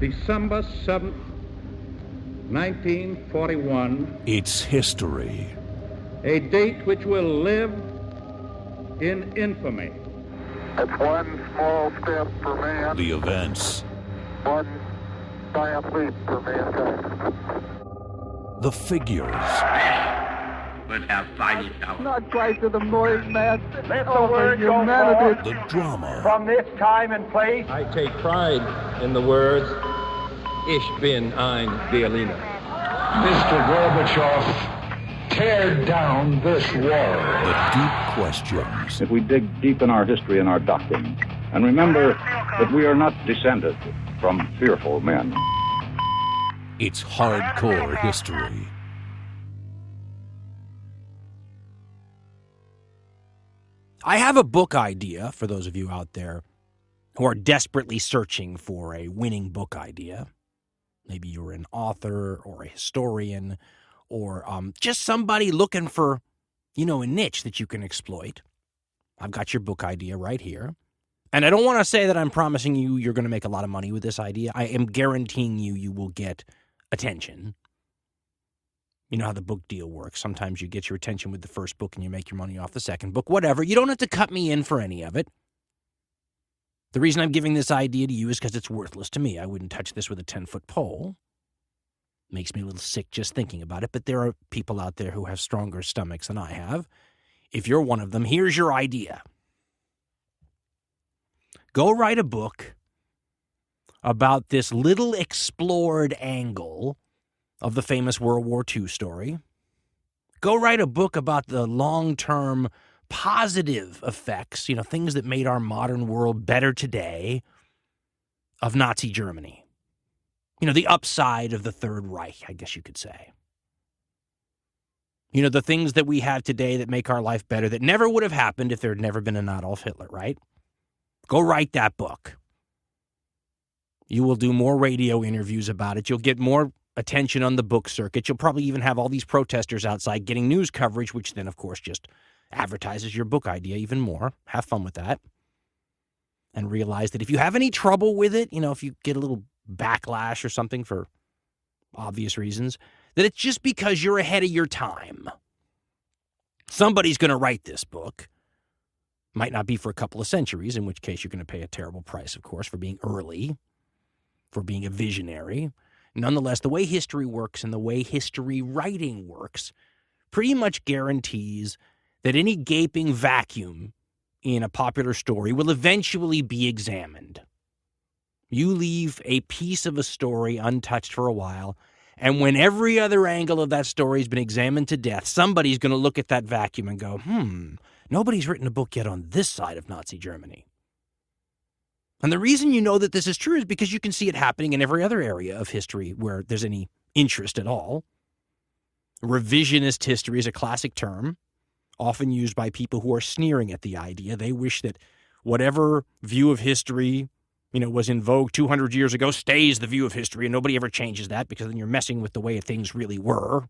December 7th, 1941. It's history. A date which will live in infamy. It's one small step for man. The events. One giant leap for mankind. The figures. Would have vital power. Not quite to the morning mass. Let the word go forth. The drama. From this time and place. I take pride in the words, Ich bin ein Berliner. Mr. Gorbachev, tear down this wall. The deep questions. If we dig deep in our history and our doctrine, and remember that we are not descended from fearful men. It's hardcore history. I have a book idea for those of you out there who are desperately searching for a winning book idea. Maybe you're an author or a historian or just somebody looking for, a niche that you can exploit. I've got your book idea right here. And I don't want to say that I'm promising you you're going to make a lot of money with this idea. I am guaranteeing you will get attention. You know how the book deal works. Sometimes you get your attention with the first book and you make your money off the second book. Whatever. You don't have to cut me in for any of it. The reason I'm giving this idea to you is because it's worthless to me. I wouldn't touch this with a 10-foot pole. Makes me a little sick just thinking about it, but there are people out there who have stronger stomachs than I have. If you're one of them, here's your idea. Go write a book about this little explored angle of the famous World War II story. Go write a book about the long-term positive effects, things that made our modern world better today, of Nazi Germany. The upside of the Third Reich, I guess you could say. The things that we have today that make our life better that never would have happened if there had never been an Adolf Hitler, right? Go write that book. You will do more radio interviews about it. You'll get more attention on the book circuit. You'll probably even have all these protesters outside getting news coverage, which then, of course, just advertises your book idea even more. Have fun with that. And realize that if you have any trouble with it, if you get a little backlash or something for obvious reasons, that it's just because you're ahead of your time. Somebody's going to write this book. Might not be for a couple of centuries, in which case you're going to pay a terrible price, of course, for being early, for being a visionary. Nonetheless, the way history works and the way history writing works pretty much guarantees that any gaping vacuum in a popular story will eventually be examined. You leave a piece of a story untouched for a while, and when every other angle of that story has been examined to death, somebody's going to look at that vacuum and go, nobody's written a book yet on this side of Nazi Germany. And the reason you know that this is true is because you can see it happening in every other area of history where there's any interest at all. Revisionist history is a classic term, often used by people who are sneering at the idea. They wish that whatever view of history, was in vogue 200 years ago stays the view of history, and nobody ever changes that because then you're messing with the way things really were.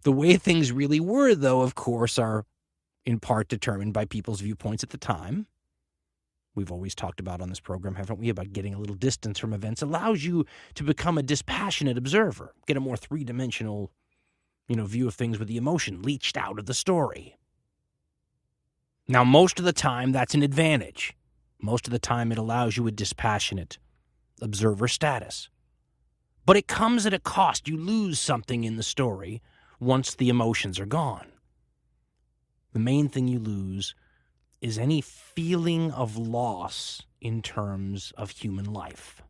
The way things really were, though, of course, are in part determined by people's viewpoints at the time. We've always talked about on this program, haven't we, about getting a little distance from events allows you to become a dispassionate observer, get a more three-dimensional, view of things with the emotion leached out of the story. Now, most of the time, that's an advantage. Most of the time, it allows you a dispassionate observer status. But it comes at a cost. You lose something in the story once the emotions are gone. The main thing you lose is any feeling of loss in terms of human life.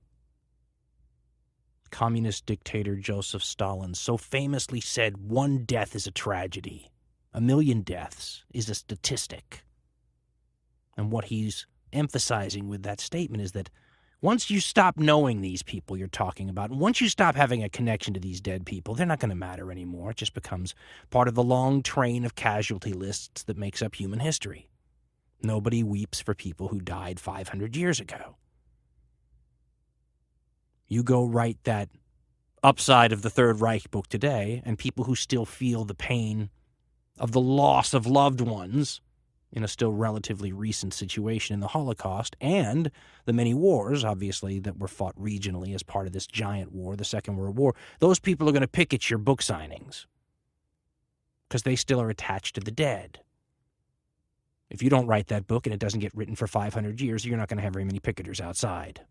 Communist dictator Joseph Stalin so famously said, "One death is a tragedy. 1,000,000 deaths is a statistic." And what he's emphasizing with that statement is that once you stop knowing these people you're talking about, and once you stop having a connection to these dead people, they're not going to matter anymore. It just becomes part of the long train of casualty lists that makes up human history. Nobody weeps for people who died 500 years ago. You go write that upside of the Third Reich book today, and people who still feel the pain of the loss of loved ones in a still relatively recent situation in the Holocaust and the many wars, obviously, that were fought regionally as part of this giant war, the Second World War, those people are going to pick at your book signings because they still are attached to the dead. If you don't write that book and it doesn't get written for 500 years, you're not going to have very many picketers outside.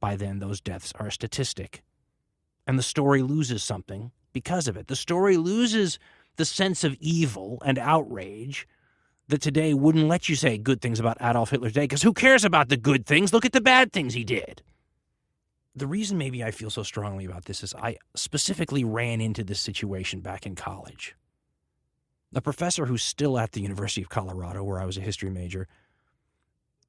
By then, those deaths are a statistic. And the story loses something because of it. The story loses the sense of evil and outrage that today wouldn't let you say good things about Adolf Hitler today, because who cares about the good things? Look at the bad things he did. The reason maybe I feel so strongly about this is I specifically ran into this situation back in college. A professor who's still at the University of Colorado, where I was a history major,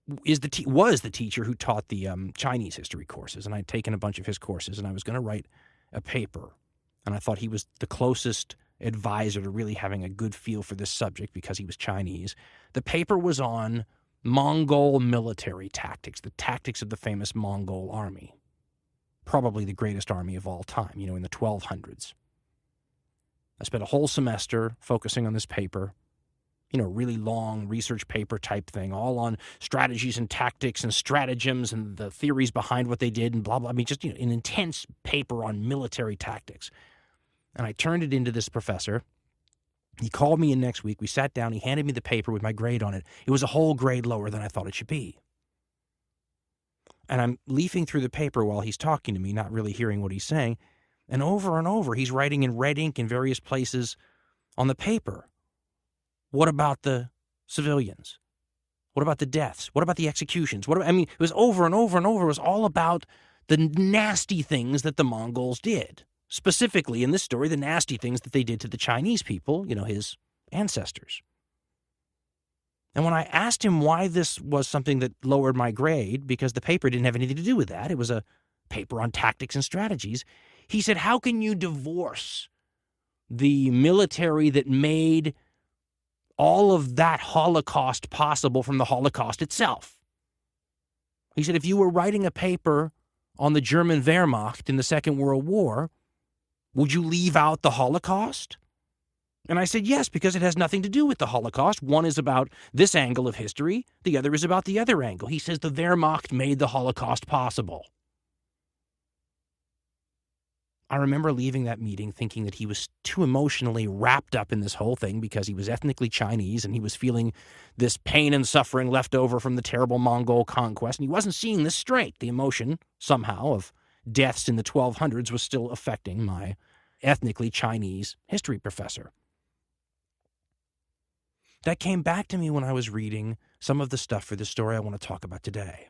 was the teacher who taught the Chinese history courses, and I'd taken a bunch of his courses, and I was going to write a paper, and I thought he was the closest advisor to really having a good feel for this subject because he was Chinese. The paper was on Mongol military tactics, the tactics of the famous Mongol army, probably the greatest army of all time, in the 1200s. I spent a whole semester focusing on this paper, really long research paper type thing, all on strategies and tactics and stratagems and the theories behind what they did and blah, blah. I mean, just, an intense paper on military tactics. And I turned it into this professor. He called me in next week. We sat down. He handed me the paper with my grade on it. It was a whole grade lower than I thought it should be. And I'm leafing through the paper while he's talking to me, not really hearing what he's saying. And over, he's writing in red ink in various places on the paper. What about the civilians? What about the deaths? What about the executions? It was over and over and over. It was all about the nasty things that the Mongols did. Specifically, in this story, the nasty things that they did to the Chinese people, his ancestors. And when I asked him why this was something that lowered my grade, because the paper didn't have anything to do with that, it was a paper on tactics and strategies, he said, how can you divorce the military that made all of that Holocaust possible from the Holocaust itself? He said, if you were writing a paper on the German Wehrmacht in the Second World War, would you leave out the Holocaust? And I said, yes, because it has nothing to do with the Holocaust. One is about this angle of history. The other is about the other angle. He says the Wehrmacht made the Holocaust possible. I remember leaving that meeting thinking that he was too emotionally wrapped up in this whole thing because he was ethnically Chinese and he was feeling this pain and suffering left over from the terrible Mongol conquest. And he wasn't seeing this straight. The emotion, somehow, of deaths in the 1200s was still affecting my ethnically Chinese history professor. That came back to me when I was reading some of the stuff for the story I want to talk about today.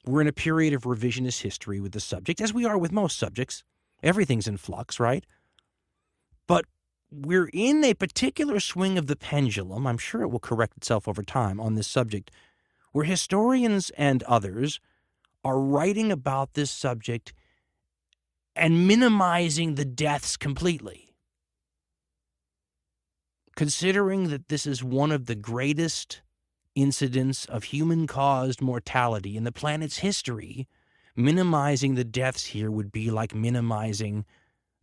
We're in a period of revisionist history with the subject, as we are with most subjects. Everything's in flux, right? But we're in a particular swing of the pendulum, I'm sure it will correct itself over time on this subject, where historians and others are writing about this subject and minimizing the deaths completely. Considering that this is one of the greatest incidents of human-caused mortality in the planet's history, minimizing the deaths here would be like minimizing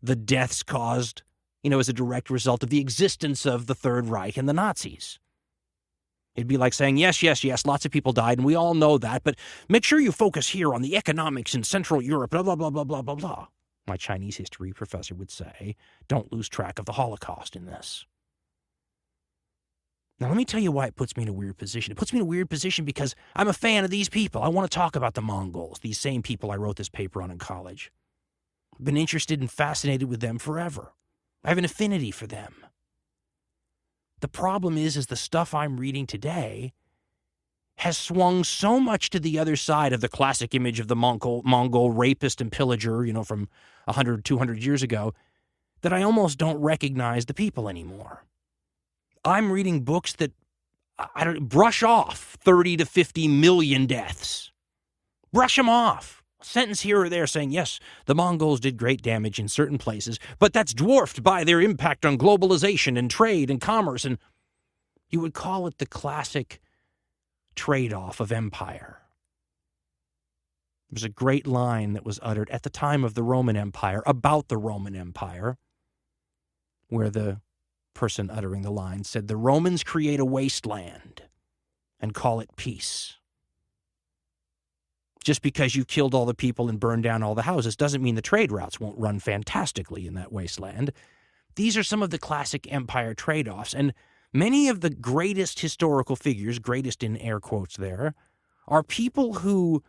the deaths caused, as a direct result of the existence of the Third Reich and the Nazis. It'd be like saying, yes, lots of people died, and we all know that, but make sure you focus here on the economics in Central Europe, blah, blah, blah, blah, blah, blah, blah. My Chinese history professor would say, don't lose track of the Holocaust in this. Now, let me tell you why it puts me in a weird position. It puts me in a weird position because I'm a fan of these people. I want to talk about the Mongols, these same people I wrote this paper on in college. I've been interested and fascinated with them forever. I have an affinity for them. The problem is the stuff I'm reading today has swung so much to the other side of the classic image of the Mongol rapist and pillager, from 100, 200 years ago, that I almost don't recognize the people anymore. I'm reading books that brush off 30 to 50 million deaths. Brush them off. A sentence here or there saying, yes, the Mongols did great damage in certain places, but that's dwarfed by their impact on globalization and trade and commerce. And you would call it the classic trade-off of empire. There's a great line that was uttered at the time of the Roman Empire about the Roman Empire, where the person uttering the line said, "The Romans create a wasteland and call it peace. Just because you've killed all the people and burned down all the houses doesn't mean the trade routes won't run fantastically in that wasteland." These are some of the classic empire trade-offs, and many of the greatest historical figures, greatest in air quotes there, are people who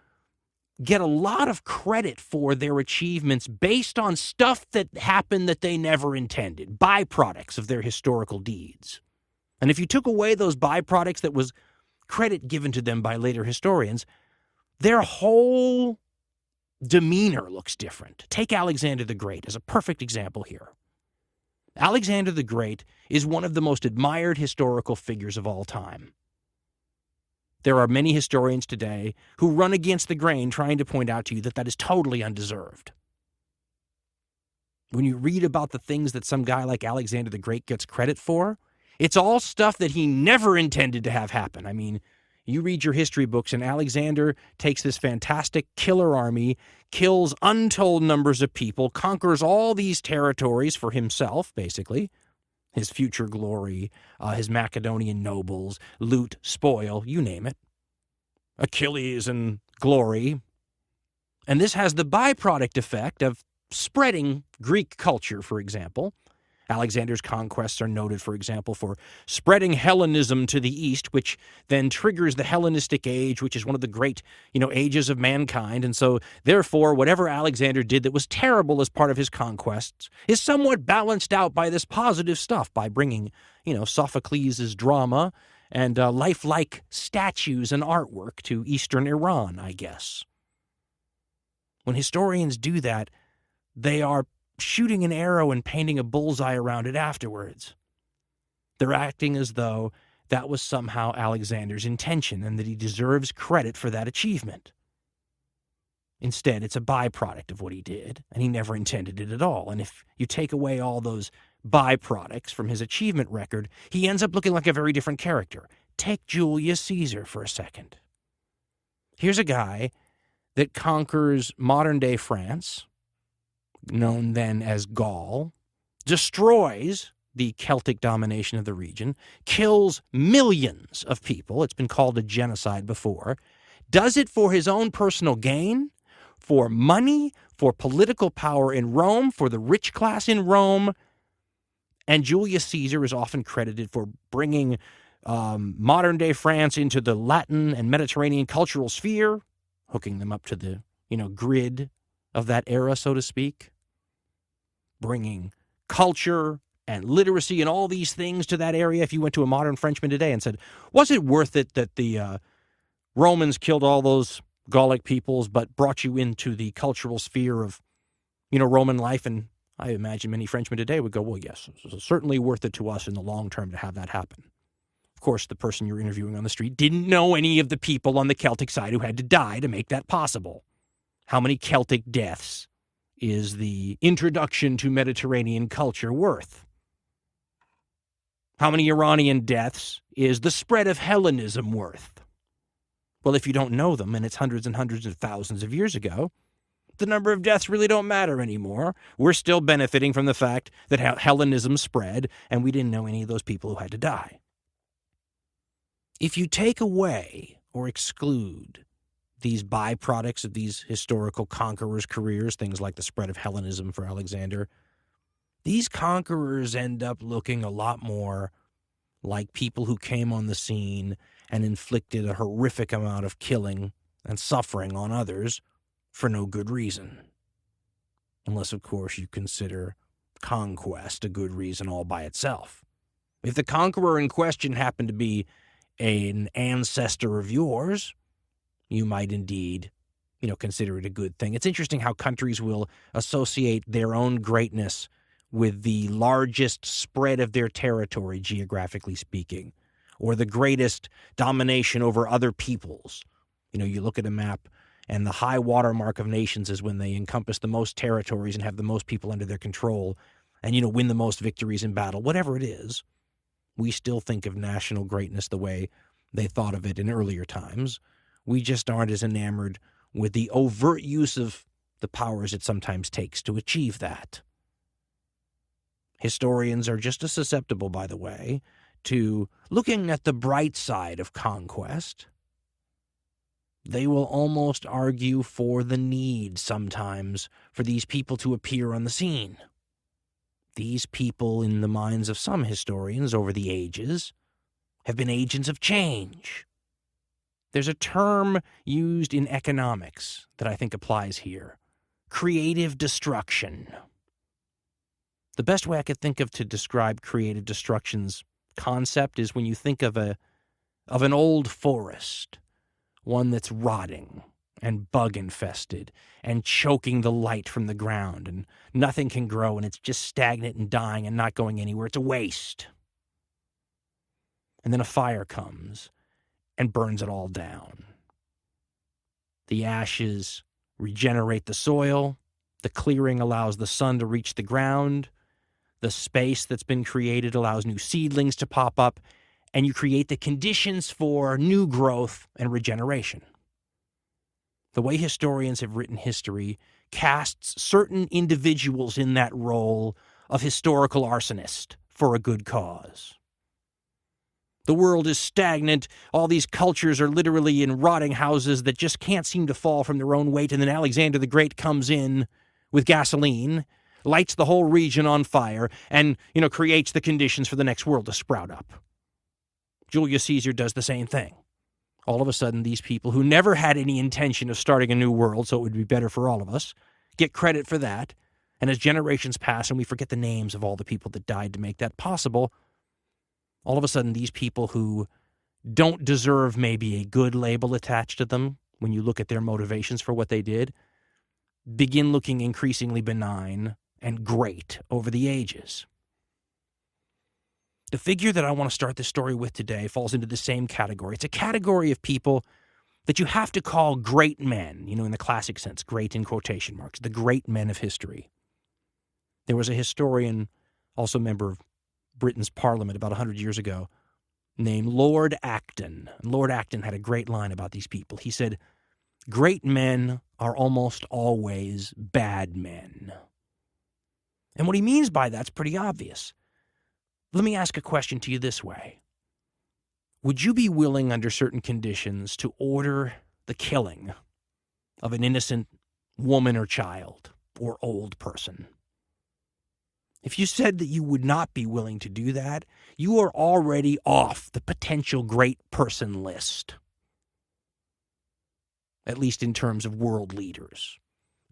get a lot of credit for their achievements based on stuff that happened that they never intended, byproducts of their historical deeds. And if you took away those byproducts that was credit given to them by later historians, their whole demeanor looks different. Take Alexander the Great as a perfect example here. Alexander the Great is one of the most admired historical figures of all time. There are many historians today who run against the grain trying to point out to you that that is totally undeserved. When you read about the things that some guy like Alexander the Great gets credit for, it's all stuff that he never intended to have happen. I mean, you read your history books, and Alexander takes this fantastic killer army, kills untold numbers of people, conquers all these territories for himself, basically, his future glory, his Macedonian nobles, loot, spoil, you name it, Achilles and glory. And this has the byproduct effect of spreading Greek culture, for example. Alexander's conquests are noted, for example, for spreading Hellenism to the east, which then triggers the Hellenistic age, which is one of the great, ages of mankind. And so, therefore, whatever Alexander did that was terrible as part of his conquests is somewhat balanced out by this positive stuff, by bringing, Sophocles' drama and lifelike statues and artwork to eastern Iran, I guess. When historians do that, they are shooting an arrow and painting a bullseye around it afterwards. They're acting as though that was somehow Alexander's intention and that he deserves credit for that achievement. Instead, it's a byproduct of what he did, and he never intended it at all. And if you take away all those byproducts from his achievement record, he ends up looking like a very different character. Take Julius Caesar for a second. Here's a guy that conquers modern-day France, known then as Gaul, destroys the Celtic domination of the region, kills millions of people. It's been called a genocide before. Does it for his own personal gain, for money, for political power in Rome, for the rich class in Rome. And Julius Caesar is often credited for bringing modern-day France into the Latin and Mediterranean cultural sphere, hooking them up to the, grid of that era, so to speak. Bringing culture and literacy and all these things to that area. If you went to a modern Frenchman today and said, was it worth it that the Romans killed all those Gallic peoples but brought you into the cultural sphere of, Roman life? And I imagine many Frenchmen today would go, well, yes, it's certainly worth it to us in the long term to have that happen. Of course, the person you're interviewing on the street didn't know any of the people on the Celtic side who had to die to make that possible. How many Celtic deaths is the introduction to Mediterranean culture worth? How many Iranian deaths is the spread of Hellenism worth? Well, if you don't know them, and it's hundreds and hundreds of thousands of years ago, the number of deaths really don't matter anymore. We're still benefiting from the fact that Hellenism spread, and we didn't know any of those people who had to die. If you take away or exclude these byproducts of these historical conquerors' careers, things like the spread of Hellenism for Alexander, these conquerors end up looking a lot more like people who came on the scene and inflicted a horrific amount of killing and suffering on others for no good reason. Unless, of course, you consider conquest a good reason all by itself. If the conqueror in question happened to be an ancestor of yours, you might indeed, consider it a good thing. It's interesting how countries will associate their own greatness with the largest spread of their territory, geographically speaking, or the greatest domination over other peoples. You look at a map, and the high watermark of nations is when they encompass the most territories and have the most people under their control and, win the most victories in battle, whatever it is. We still think of national greatness the way they thought of it in earlier times. We just aren't as enamored with the overt use of the powers it sometimes takes to achieve that. Historians are just as susceptible, by the way, to looking at the bright side of conquest. They will almost argue for the need sometimes for these people to appear on the scene. These people, in the minds of some historians over the ages, have been agents of change. There's a term used in economics that I think applies here: creative destruction. The best way I could think of to describe creative destruction's concept is when you think of an old forest, one that's rotting and bug-infested and choking the light from the ground, and nothing can grow, and it's just stagnant and dying and not going anywhere. It's a waste. And then a fire comes and burns it all down. The ashes regenerate the soil. The clearing allows the sun to reach the ground. The space that's been created allows new seedlings to pop up, and you create the conditions for new growth and regeneration. The way historians have written history casts certain individuals in that role of historical arsonist for a good cause. The world is stagnant. All these cultures are literally in rotting houses that just can't seem to fall from their own weight, and then Alexander the Great comes in with gasoline, lights the whole region on fire, and, creates the conditions for the next world to sprout up. Julius Caesar does the same thing. All of a sudden, these people who never had any intention of starting a new world, so it would be better for all of us, get credit for that. And as generations pass and we forget the names of all the people that died to make that possible, all of a sudden these people who don't deserve maybe a good label attached to them when you look at their motivations for what they did, begin looking increasingly benign and great over the ages. The figure that I want to start this story with today falls into the same category. It's a category of people that you have to call great men, in the classic sense, great in quotation marks, the great men of history. There was a historian, also a member of Britain's Parliament about 100 years ago, named Lord Acton. And Lord Acton had a great line about these people. He said, "Great men are almost always bad men." And what he means by that's pretty obvious. Let me ask a question to you this way. Would you be willing, under certain conditions, to order the killing of an innocent woman or child or old person? If you said that you would not be willing to do that, you are already off the potential great person list, at least in terms of world leaders.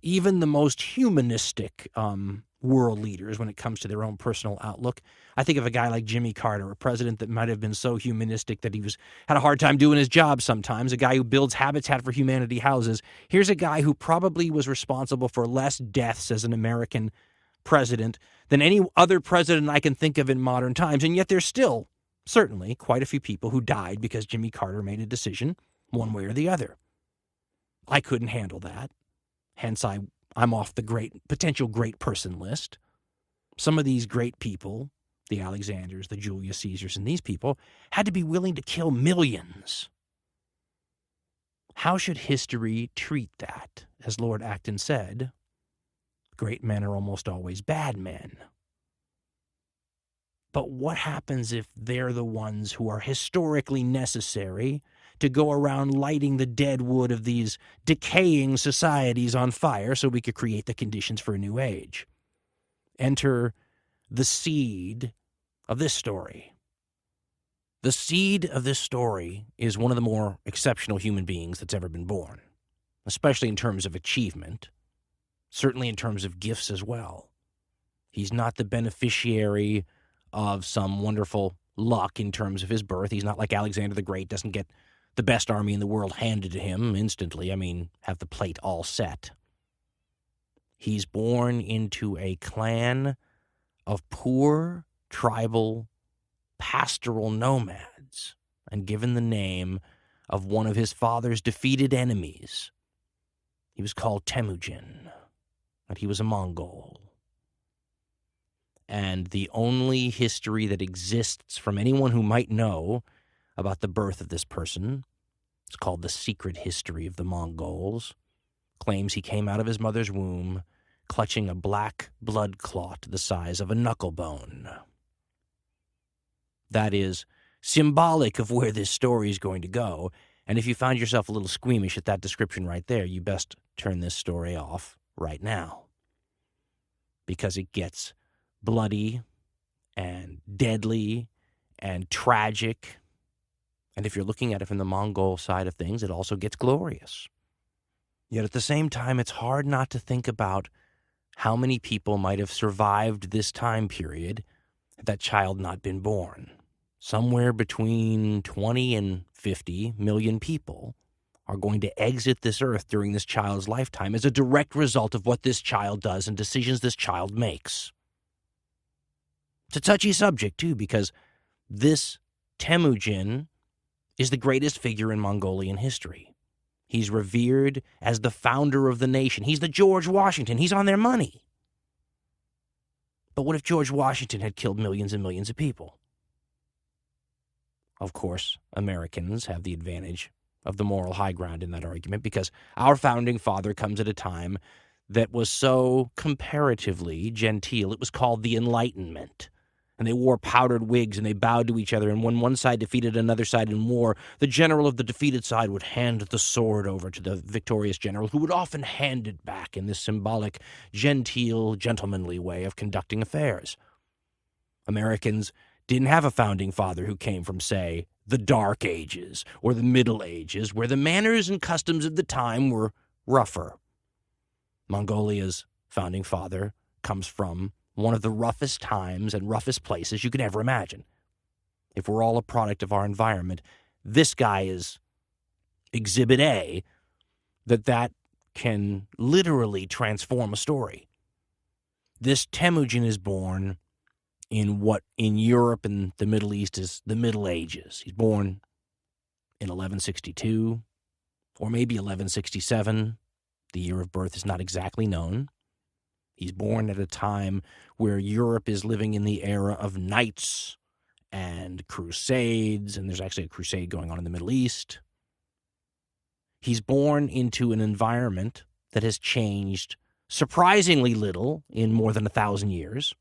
Even the most humanistic world leaders, when it comes to their own personal outlook. I think of a guy like Jimmy Carter, a president that might have been so humanistic that he had a hard time doing his job sometimes, a guy who builds Habitat for Humanity houses. Here's a guy who probably was responsible for less deaths as an American president than any other president I can think of in modern times, and yet there's still, certainly, quite a few people who died because Jimmy Carter made a decision one way or the other. I couldn't handle that. Hence, I'm off the potential great person list. Some of these great people, the Alexanders, the Julius Caesars, and these people, had to be willing to kill millions. How should history treat that? As Lord Acton said, great men are almost always bad men. But what happens if they're the ones who are historically necessary to go around lighting the dead wood of these decaying societies on fire so we could create the conditions for a new age? Enter the seed of this story. The seed of this story is one of the more exceptional human beings that's ever been born, especially in terms of achievement, certainly in terms of gifts as well. He's not the beneficiary of some wonderful luck in terms of his birth. He's not like Alexander the Great, doesn't get the best army in the world handed to him instantly. Have the plate all set. He's born into a clan of poor, tribal, pastoral nomads and given the name of one of his father's defeated enemies. He was called Temujin, and he was a Mongol. And the only history that exists from anyone who might know about the birth of this person, it's called The Secret History of the Mongols, claims he came out of his mother's womb, clutching a black blood clot the size of a knuckle bone. That is symbolic of where this story is going to go, and if you find yourself a little squeamish at that description right there, you best turn this story off right now, because it gets bloody and deadly and tragic. And if you're looking at it from the Mongol side of things, it also gets glorious. Yet at the same time, it's hard not to think about how many people might have survived this time period had that child not been born. Somewhere between 20 and 50 million people are going to exit this earth during this child's lifetime as a direct result of what this child does and decisions this child makes. It's a touchy subject, too, because this Temujin is the greatest figure in Mongolian history. He's revered as the founder of the nation. He's the George Washington. He's on their money. But what if George Washington had killed millions and millions of people? Of course, Americans have the advantage of the moral high ground in that argument because our founding father comes at a time that was so comparatively genteel. It was called the Enlightenment. And they wore powdered wigs and they bowed to each other. And when one side defeated another side in war, the general of the defeated side would hand the sword over to the victorious general, who would often hand it back in this symbolic, genteel, gentlemanly way of conducting affairs. Americans didn't have a founding father who came from, say, the Dark Ages or the Middle Ages, where the manners and customs of the time were rougher. Mongolia's founding father comes from one of the roughest times and roughest places you could ever imagine. If we're all a product of our environment, this guy is Exhibit A, that can literally transform a story. This Temujin is born in what in Europe and the Middle East is the Middle Ages. He's born in 1162 or maybe 1167. The year of birth is not exactly known. He's born at a time where Europe is living in the era of knights and crusades, and there's actually a crusade going on in the Middle East. He's born into an environment that has changed surprisingly little in more than 1,000 years.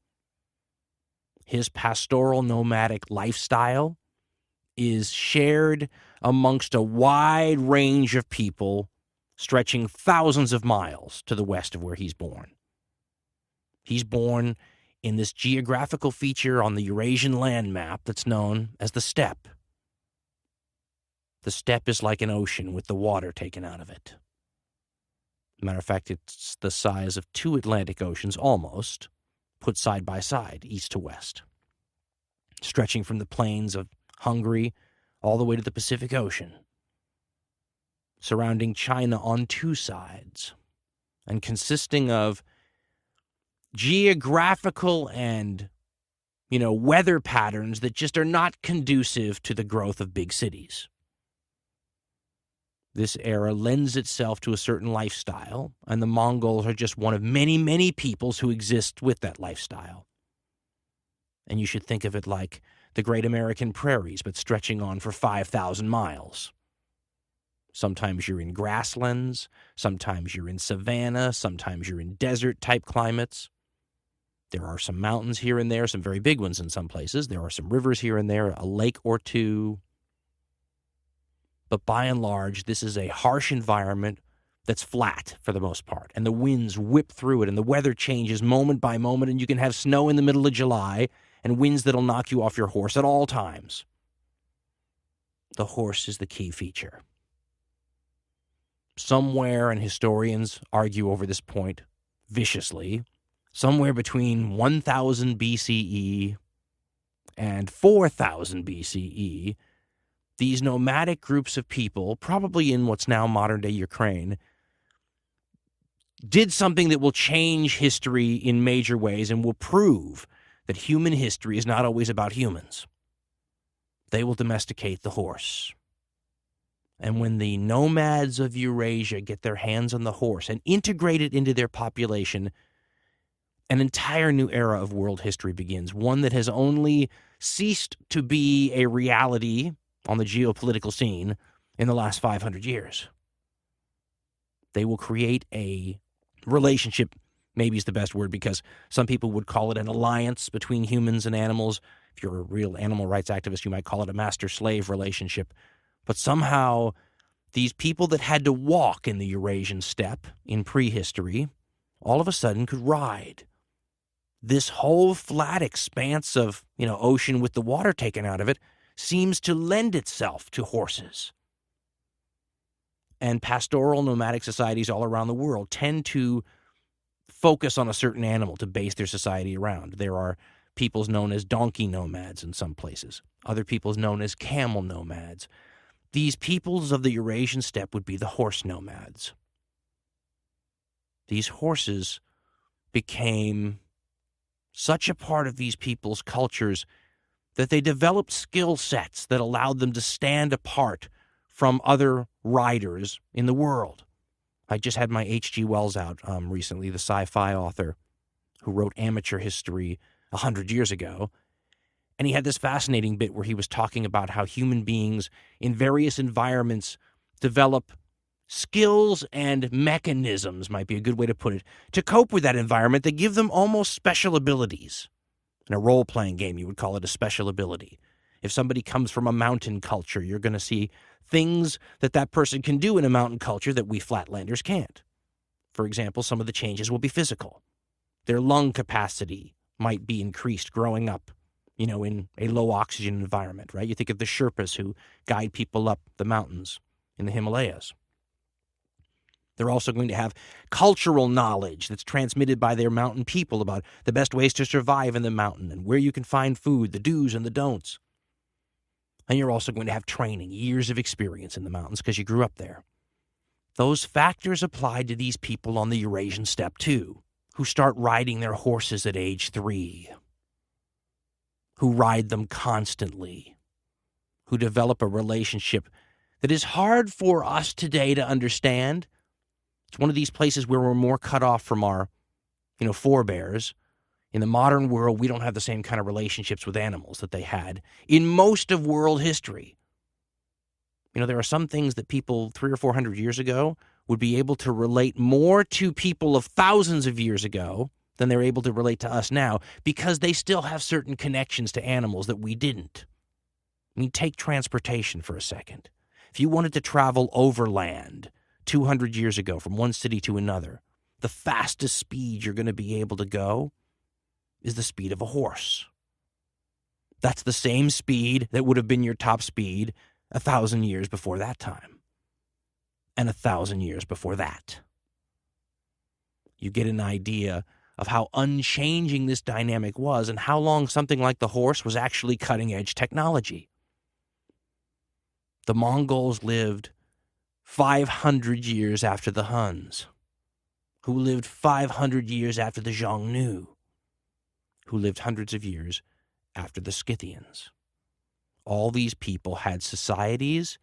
His pastoral nomadic lifestyle is shared amongst a wide range of people stretching thousands of miles to the west of where he's born. He's born in this geographical feature on the Eurasian land map that's known as the steppe. The steppe is like an ocean with the water taken out of it. Matter of fact, it's the size of 2 Atlantic Oceans almost, put side by side, east to west, stretching from the plains of Hungary all the way to the Pacific Ocean, surrounding China on 2 sides, and consisting of geographical and, weather patterns that just are not conducive to the growth of big cities. This era lends itself to a certain lifestyle, and the Mongols are just one of many, many peoples who exist with that lifestyle. And you should think of it like the Great American Prairies, but stretching on for 5,000 miles. Sometimes you're in grasslands, sometimes you're in savanna, sometimes you're in desert-type climates. There are some mountains here and there, some very big ones in some places. There are some rivers here and there, a lake or two. But by and large, this is a harsh environment that's flat for the most part. And the winds whip through it, and the weather changes moment by moment, and you can have snow in the middle of July and winds that'll knock you off your horse at all times. The horse is the key feature. Somewhere, and historians argue over this point viciously, somewhere between 1000 BCE and 4000 BCE, these nomadic groups of people, probably in what's now modern-day Ukraine, did something that will change history in major ways and will prove that human history is not always about humans. They will domesticate the horse. And when the nomads of Eurasia get their hands on the horse and integrate it into their population, an entire new era of world history begins, one that has only ceased to be a reality on the geopolitical scene in the last 500 years. They will create a relationship maybe is the best word, because some people would call it an alliance between humans and animals. If you're a real animal rights activist, you might call it a master-slave relationship. But somehow these people that had to walk in the Eurasian steppe in prehistory all of a sudden could ride. This whole flat expanse of, ocean with the water taken out of it seems to lend itself to horses. And pastoral nomadic societies all around the world tend to focus on a certain animal to base their society around. There are peoples known as donkey nomads in some places, other peoples known as camel nomads. These peoples of the Eurasian steppe would be the horse nomads. These horses became such a part of these people's cultures that they developed skill sets that allowed them to stand apart from other riders in the world. I just had my H.G. Wells out recently, the sci-fi author who wrote Amateur History 100 years ago. And he had this fascinating bit where he was talking about how human beings in various environments develop skills and mechanisms, might be a good way to put it, to cope with that environment that give them almost special abilities. In a role-playing game, you would call it a special ability. If somebody comes from a mountain culture, you're going to see things that person can do in a mountain culture that we flatlanders can't. For example, some of the changes will be physical. Their lung capacity might be increased growing up, in a low-oxygen environment, right? You think of the Sherpas who guide people up the mountains in the Himalayas. They're also going to have cultural knowledge that's transmitted by their mountain people about the best ways to survive in the mountain and where you can find food, the do's and the don'ts. And you're also going to have training, years of experience in the mountains because you grew up there. Those factors apply to these people on the Eurasian steppe too, who start riding their horses at age 3, who ride them constantly, who develop a relationship that is hard for us today to understand. It's one of these places where we're more cut off from our, forebears. In the modern world, we don't have the same kind of relationships with animals that they had in most of world history. There are some things that people 300 or 400 years ago would be able to relate more to people of thousands of years ago than they're able to relate to us now because they still have certain connections to animals that we didn't. Take transportation for a second. If you wanted to travel overland 200 years ago from one city to another, the fastest speed you're going to be able to go is the speed of a horse. That's the same speed that would have been your top speed 1,000 years before that time. And 1,000 years before that. You get an idea of how unchanging this dynamic was and how long something like the horse was actually cutting-edge technology. The Mongols lived 500 years after the Huns, who lived 500 years after the Xiongnu, who lived hundreds of years after the Scythians. All these people had societies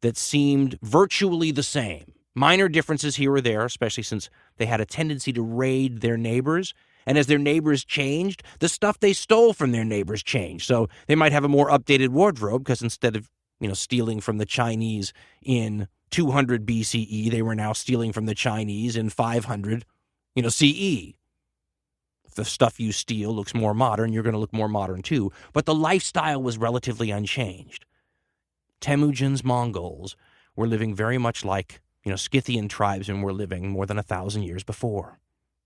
that seemed virtually the same. Minor differences here or there, especially since they had a tendency to raid their neighbors. And as their neighbors changed, the stuff they stole from their neighbors changed. So they might have a more updated wardrobe because instead of, stealing from the Chinese in 200 BCE, they were now stealing from the Chinese in 500, CE. If the stuff you steal looks more modern, you're going to look more modern too. But the lifestyle was relatively unchanged. Temujin's Mongols were living very much like, Scythian tribesmen were living more than 1,000 years before.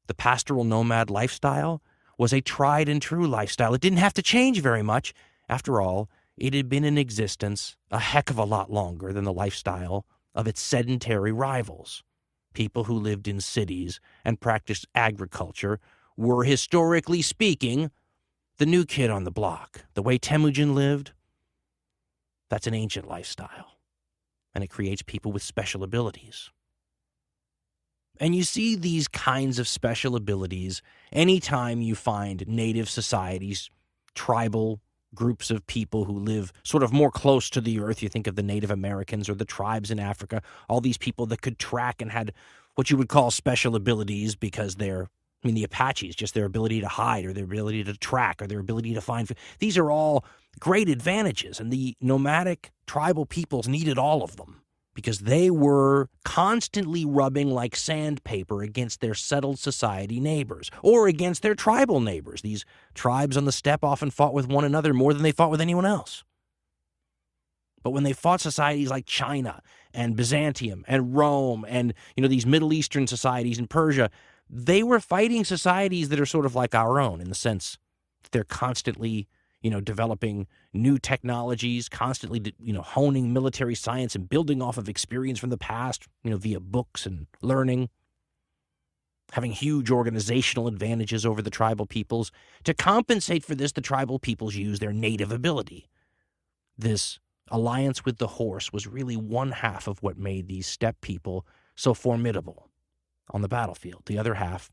The pastoral nomad lifestyle was a tried and true lifestyle. It didn't have to change very much. After all, it had been in existence a heck of a lot longer than the lifestyle of its sedentary rivals. People who lived in cities and practiced agriculture were, historically speaking, the new kid on the block. The way Temujin lived, that's an ancient lifestyle, and it creates people with special abilities. And you see these kinds of special abilities anytime you find native societies, tribal groups of people who live sort of more close to the earth. You think of the Native Americans or the tribes in Africa, all these people that could track and had what you would call special abilities because the Apaches, just their ability to hide or their ability to track or their ability to find food. These are all great advantages, and the nomadic tribal peoples needed all of them. because they were constantly rubbing like sandpaper against their settled society neighbors or against their tribal neighbors. These tribes on the steppe often fought with one another more than they fought with anyone else. But when they fought societies like China and Byzantium and Rome and, these Middle Eastern societies in Persia, they were fighting societies that are sort of like our own in the sense that they're constantly developing new technologies, constantly, honing military science and building off of experience from the past, via books and learning, having huge organizational advantages over the tribal peoples. To compensate for this, the tribal peoples use their native ability. This alliance with the horse was really one half of what made these steppe people so formidable on the battlefield. The other half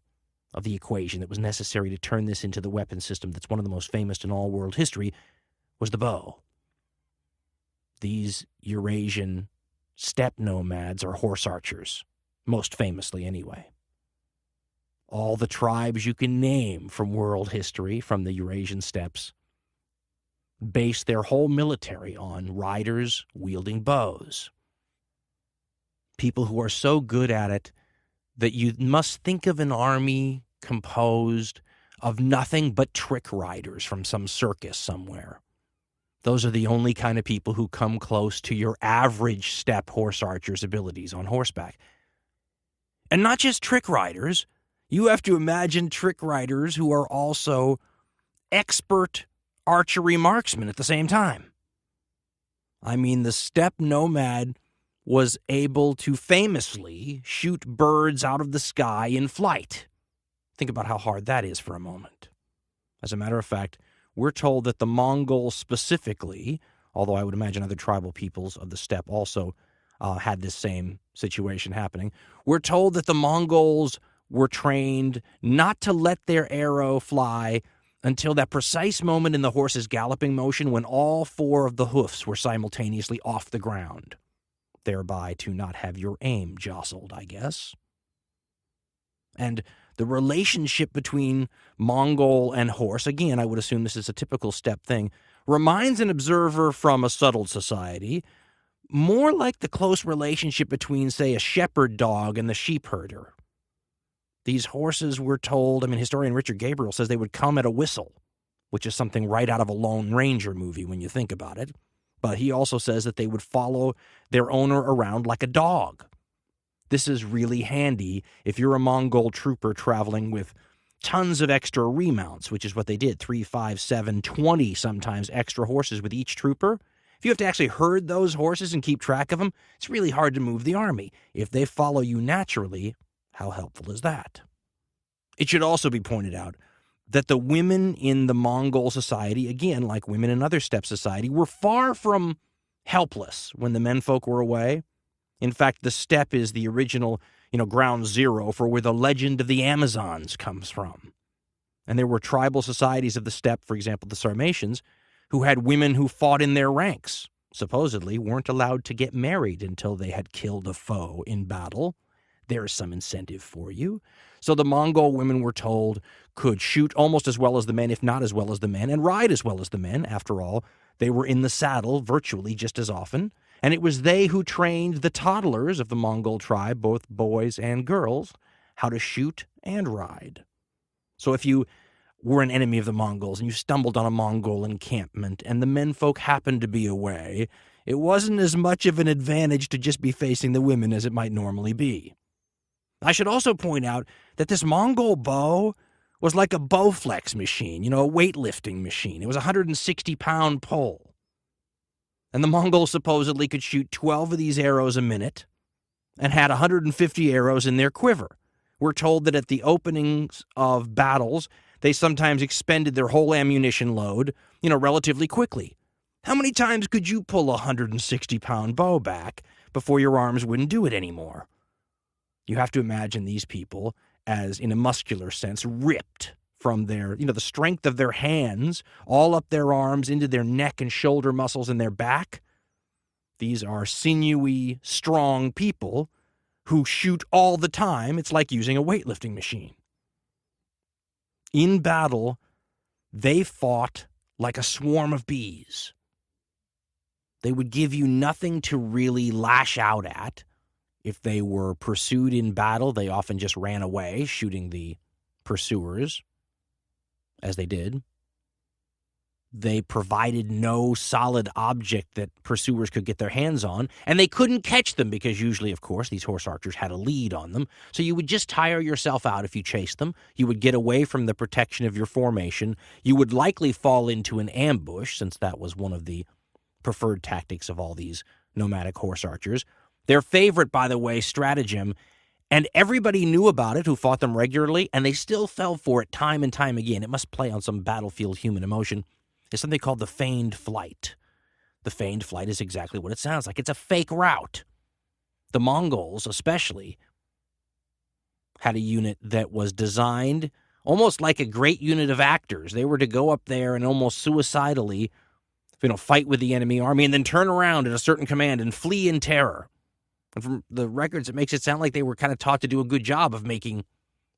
of the equation that was necessary to turn this into the weapon system that's one of the most famous in all world history was the bow. These Eurasian steppe nomads are horse archers, most famously anyway. All the tribes you can name from world history, from the Eurasian steppes, base their whole military on riders wielding bows. People who are so good at it that you must think of an army composed of nothing but trick riders from some circus somewhere. Those are the only kind of people who come close to your average steppe horse archer's abilities on horseback. And not just trick riders. You have to imagine trick riders who are also expert archery marksmen at the same time. I mean, the steppe nomad was able to famously shoot birds out of the sky in flight. Think about how hard that is for a moment. As a matter of fact, we're told that the Mongols specifically, although I would imagine other tribal peoples of the steppe also had this same situation happening, we're told that the Mongols were trained not to let their arrow fly until that precise moment in the horse's galloping motion when all four of the hoofs were simultaneously off the ground, thereby to not have your aim jostled, I guess. And the relationship between Mongol and horse, again, I would assume this is a typical steppe thing, reminds an observer from a settled society more like the close relationship between, say, a shepherd dog and the sheep herder. These horses were told, historian Richard Gabriel says they would come at a whistle, which is something right out of a Lone Ranger movie when you think about it. But he also says that they would follow their owner around like a dog. This is really handy if you're a Mongol trooper traveling with tons of extra remounts, which is what they did, 3, 5, 7, 20 sometimes extra horses with each trooper. If you have to actually herd those horses and keep track of them, it's really hard to move the army. If they follow you naturally, how helpful is that? It should also be pointed out that the women in the Mongol society, again, like women in other steppe society, were far from helpless when the menfolk were away. In fact, the steppe is the original, ground zero for where the legend of the Amazons comes from. And there were tribal societies of the steppe, for example, the Sarmatians, who had women who fought in their ranks, supposedly weren't allowed to get married until they had killed a foe in battle. There's some incentive for you. So the Mongol women, were told, could shoot almost as well as the men, if not as well as the men, and ride as well as the men. After all, they were in the saddle virtually just as often. And it was they who trained the toddlers of the Mongol tribe, both boys and girls, how to shoot and ride. So if you were an enemy of the Mongols and you stumbled on a Mongol encampment and the menfolk happened to be away, it wasn't as much of an advantage to just be facing the women as it might normally be. I should also point out that this Mongol bow was like a Bowflex machine, a weightlifting machine. It was a 160-pound pole. And the Mongols supposedly could shoot 12 of these arrows a minute and had 150 arrows in their quiver. We're told that at the openings of battles, they sometimes expended their whole ammunition load, relatively quickly. How many times could you pull a 160-pound bow back before your arms wouldn't do it anymore? You have to imagine these people as, in a muscular sense, ripped from their, the strength of their hands all up their arms into their neck and shoulder muscles and their back. These are sinewy, strong people who shoot all the time. It's like using a weightlifting machine. In battle, they fought like a swarm of bees. They would give you nothing to really lash out at. If they were pursued in battle, they often just ran away, shooting the pursuers, as they did. They provided no solid object that pursuers could get their hands on, and they couldn't catch them because usually, of course, these horse archers had a lead on them. So you would just tire yourself out if you chased them. You would get away from the protection of your formation. You would likely fall into an ambush, since that was one of the preferred tactics of all these nomadic horse archers. Their favorite, by the way, stratagem, and everybody knew about it who fought them regularly, and they still fell for it time and time again. It must play on some battlefield human emotion. Is something called the feigned flight. The feigned flight is exactly what it sounds like. It's a fake route. The Mongols, especially, had a unit that was designed almost like a great unit of actors. They were to go up there and almost suicidally, fight with the enemy army and then turn around at a certain command and flee in terror. And from the records, it makes it sound like they were kind of taught to do a good job of making,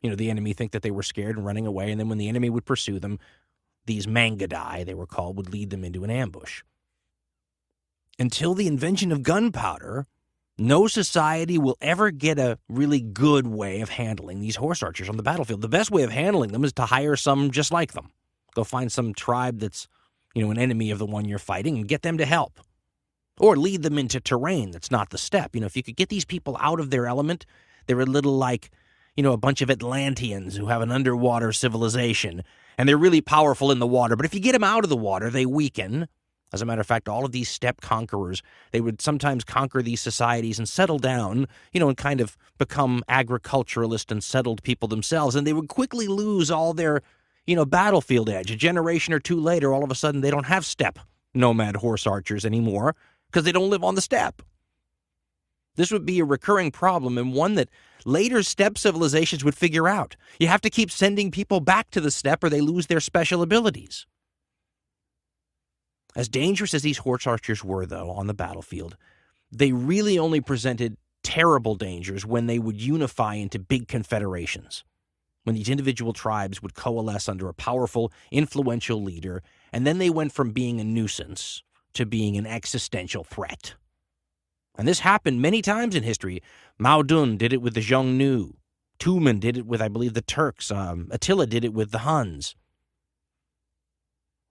the enemy think that they were scared and running away. And then when the enemy would pursue them, these mangadai, they were called, would lead them into an ambush. Until the invention of gunpowder, no society will ever get a really good way of handling these horse archers on the battlefield. The best way of handling them is to hire some just like them. Go find some tribe that's, an enemy of the one you're fighting and get them to help. Or lead them into terrain that's not the steppe. If you could get these people out of their element, they're a little like, a bunch of Atlanteans who have an underwater civilization, and they're really powerful in the water. But if you get them out of the water, they weaken. As a matter of fact, all of these steppe conquerors, they would sometimes conquer these societies and settle down, and kind of become agriculturalist and settled people themselves. And they would quickly lose all their, battlefield edge. A generation or two later, all of a sudden, they don't have steppe nomad horse archers anymore because they don't live on the steppe. This would be a recurring problem, and one that later steppe civilizations would figure out. You have to keep sending people back to the steppe or they lose their special abilities. As dangerous as these horse archers were, though, on the battlefield, they really only presented terrible dangers when they would unify into big confederations, when these individual tribes would coalesce under a powerful, influential leader, and then they went from being a nuisance to being an existential threat. And this happened many times in history. Mao Dun did it with the Xiongnu. Tumen did it with, I believe, the Turks. Attila did it with the Huns.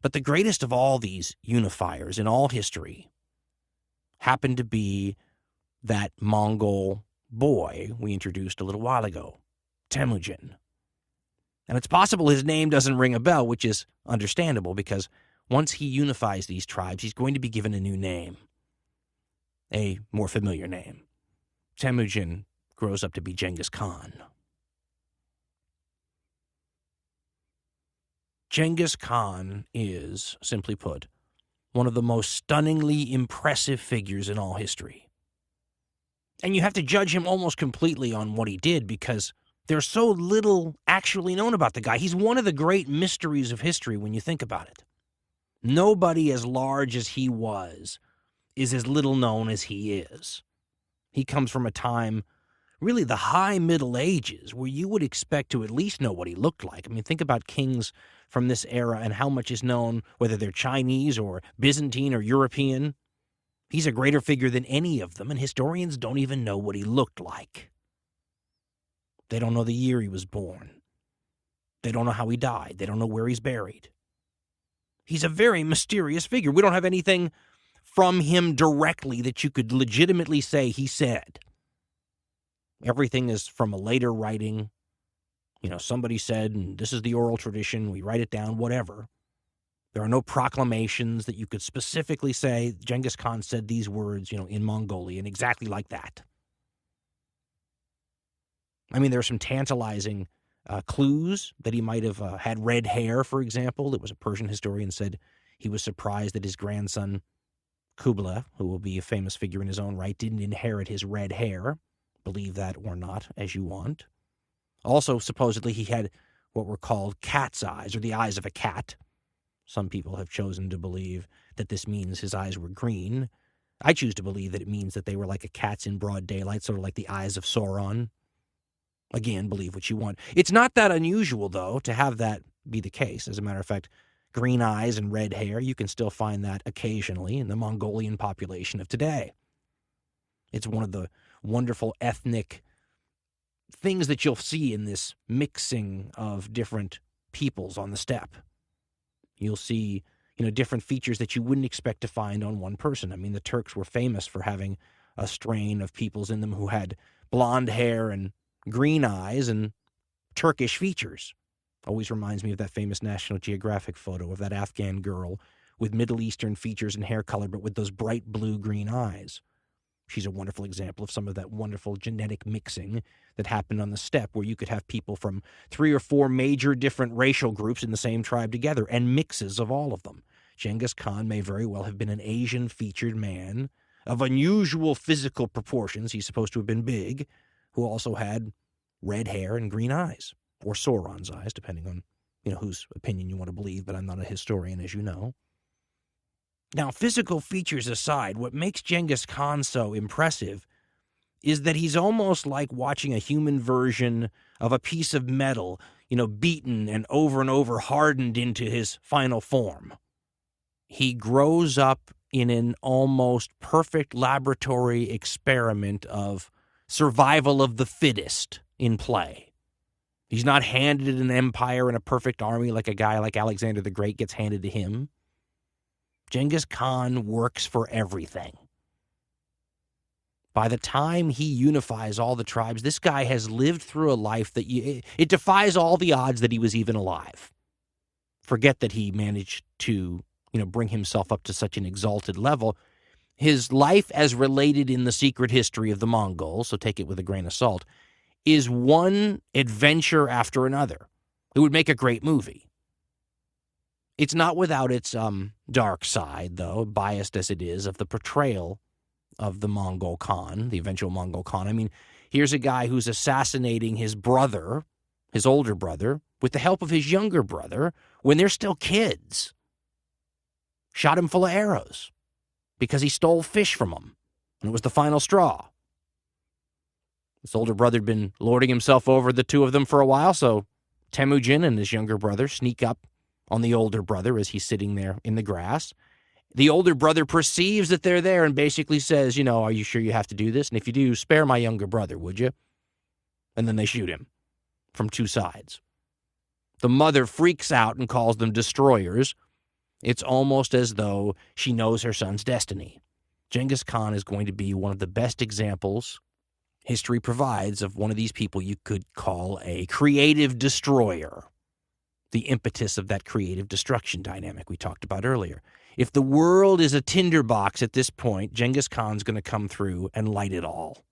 But the greatest of all these unifiers in all history happened to be that Mongol boy we introduced a little while ago, Temujin. And it's possible his name doesn't ring a bell, which is understandable because once he unifies these tribes, he's going to be given a new name. A more familiar name. Temujin grows up to be Genghis Khan. Genghis Khan is, simply put, one of the most stunningly impressive figures in all history. And you have to judge him almost completely on what he did because there's so little actually known about the guy. He's one of the great mysteries of history when you think about it. Nobody as large as he was is as little known as he is. He comes from a time, really the high Middle Ages, where you would expect to at least know what he looked like. I mean, think about kings from this era and how much is known, whether they're Chinese or Byzantine or European. He's a greater figure than any of them, and historians don't even know what he looked like. They don't know the year he was born. They don't know how he died. They don't know where he's buried. He's a very mysterious figure. We don't have anything from him directly that you could legitimately say he said. Everything is from a later writing. Somebody said, and this is the oral tradition, we write it down, whatever. There are no proclamations that you could specifically say, Genghis Khan said these words, in Mongolian, exactly like that. I mean, there are some tantalizing clues that he might have had red hair, for example. There was a Persian historian said he was surprised that his grandson, Kublai, who will be a famous figure in his own right, didn't inherit his red hair. Believe that or not, as you want. Also, supposedly, he had what were called cat's eyes, or the eyes of a cat. Some people have chosen to believe that this means his eyes were green. I choose to believe that it means that they were like a cat's in broad daylight, sort of like the eyes of Sauron. Again, believe what you want. It's not that unusual, though, to have that be the case. As a matter of fact, green eyes and red hair. You can still find that occasionally in the Mongolian population of today. It's one of the wonderful ethnic things that you'll see in this mixing of different peoples on the steppe. You'll see, different features that you wouldn't expect to find on one person. I mean, the Turks were famous for having a strain of peoples in them who had blonde hair and green eyes and Turkish features. Always reminds me of that famous National Geographic photo of that Afghan girl with Middle Eastern features and hair color, but with those bright blue-green eyes. She's a wonderful example of some of that wonderful genetic mixing that happened on the steppe, where you could have people from 3 or 4 major different racial groups in the same tribe together, and mixes of all of them. Genghis Khan may very well have been an Asian-featured man of unusual physical proportions. He's supposed to have been big, who also had red hair and green eyes, or Sauron's eyes, depending on, whose opinion you want to believe, but I'm not a historian, as you know. Now, physical features aside, what makes Genghis Khan so impressive is that he's almost like watching a human version of a piece of metal, beaten and over hardened into his final form. He grows up in an almost perfect laboratory experiment of survival of the fittest in play. He's not handed an empire and a perfect army like a guy like Alexander the Great gets handed to him. Genghis Khan works for everything. By the time he unifies all the tribes, this guy has lived through a life that it defies all the odds that he was even alive. Forget that he managed to, bring himself up to such an exalted level. His life, as related in the secret history of the Mongols, so take it with a grain of salt, is one adventure after another. It would make a great movie. It's not without its dark side, though, biased as it is, of the portrayal of the Mongol Khan, the eventual Mongol Khan. I mean, here's a guy who's assassinating his brother, his older brother, with the help of his younger brother when they're still kids. Shot him full of arrows because he stole fish from him, and it was the final straw. His older brother had been lording himself over the two of them for a while, so Temujin and his younger brother sneak up on the older brother as he's sitting there in the grass. The older brother perceives that they're there and basically says, are you sure you have to do this? And if you do, spare my younger brother, would you? And then they shoot him from 2 sides. The mother freaks out and calls them destroyers. It's almost as though she knows her son's destiny. Genghis Khan is going to be one of the best examples history provides of one of these people you could call a creative destroyer. The impetus of that creative destruction dynamic we talked about earlier. If the world is a tinderbox at this point, Genghis Khan's going to come through and light it all.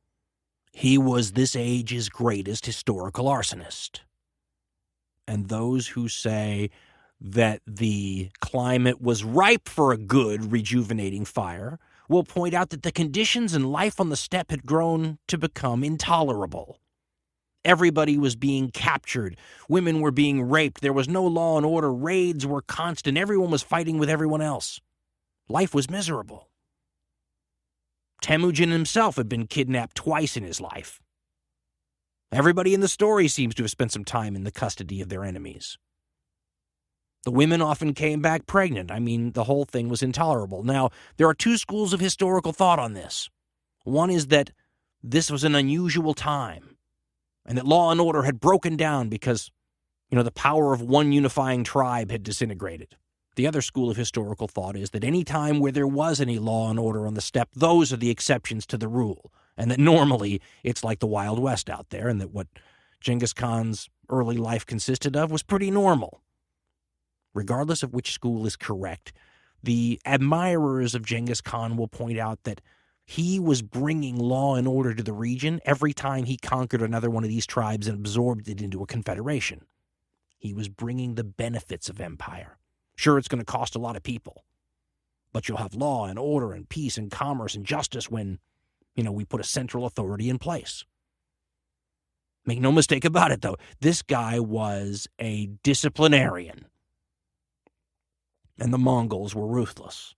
He was this age's greatest historical arsonist. And those who say that the climate was ripe for a good, rejuvenating fire will point out that the conditions in life on the steppe had grown to become intolerable. Everybody was being captured. Women were being raped. There was no law and order. Raids were constant. Everyone was fighting with everyone else. Life was miserable. Temujin himself had been kidnapped twice in his life. Everybody in the story seems to have spent some time in the custody of their enemies. The women often came back pregnant. I mean, the whole thing was intolerable. Now, there are 2 schools of historical thought on this. One is that this was an unusual time, and that law and order had broken down because, the power of one unifying tribe had disintegrated. The other school of historical thought is that any time where there was any law and order on the steppe, those are the exceptions to the rule, and that normally it's like the Wild West out there, and that what Genghis Khan's early life consisted of was pretty normal. Regardless of which school is correct, the admirers of Genghis Khan will point out that he was bringing law and order to the region every time he conquered another one of these tribes and absorbed it into a confederation. He was bringing the benefits of empire. Sure, it's going to cost a lot of people, but you'll have law and order and peace and commerce and justice when, we put a central authority in place. Make no mistake about it, though. This guy was a disciplinarian. And the Mongols were ruthless.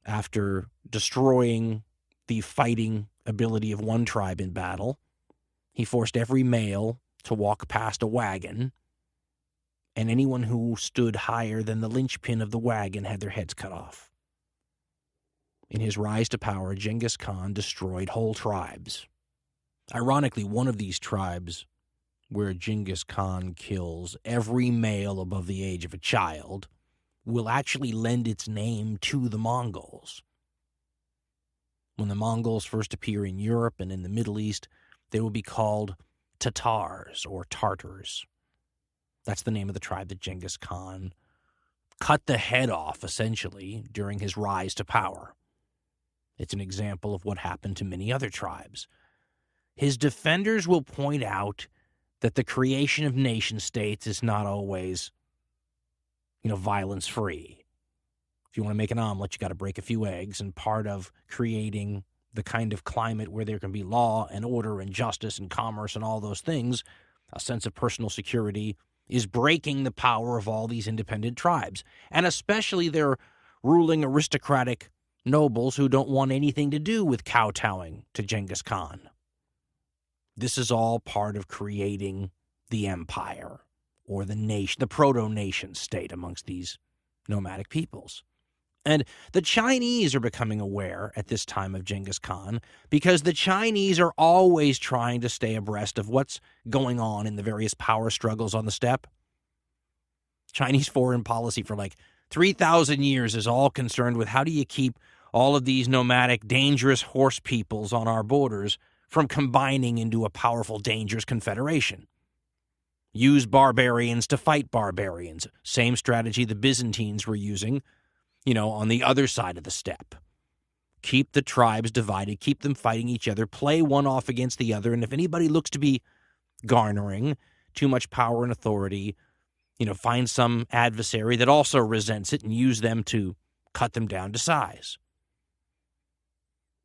After destroying the fighting ability of one tribe in battle, he forced every male to walk past a wagon and anyone who stood higher than the linchpin of the wagon had their heads cut off. In his rise to power, Genghis Khan destroyed whole tribes. Ironically, one of these tribes where Genghis Khan kills every male above the age of a child will actually lend its name to the Mongols. When the Mongols first appear in Europe and in the Middle East, they will be called Tatars or Tartars. That's the name of the tribe that Genghis Khan cut the head off, essentially, during his rise to power. It's an example of what happened to many other tribes. His defenders will point out that the creation of nation-states is not always, violence-free. If you want to make an omelet, you got to break a few eggs, and part of creating the kind of climate where there can be law and order and justice and commerce and all those things, a sense of personal security, is breaking the power of all these independent tribes, and especially their ruling aristocratic nobles who don't want anything to do with kowtowing to Genghis Khan. This is all part of creating the empire, or the nation, the proto-nation state amongst these nomadic peoples. And the Chinese are becoming aware at this time of Genghis Khan because the Chinese are always trying to stay abreast of what's going on in the various power struggles on the steppe. Chinese foreign policy for 3,000 years is all concerned with how do you keep all of these nomadic, dangerous horse peoples on our borders from combining into a powerful, dangerous confederation. Use barbarians to fight barbarians. Same strategy the Byzantines were using, on the other side of the steppe. Keep the tribes divided, keep them fighting each other, play one off against the other, and if anybody looks to be garnering too much power and authority, find some adversary that also resents it and use them to cut them down to size.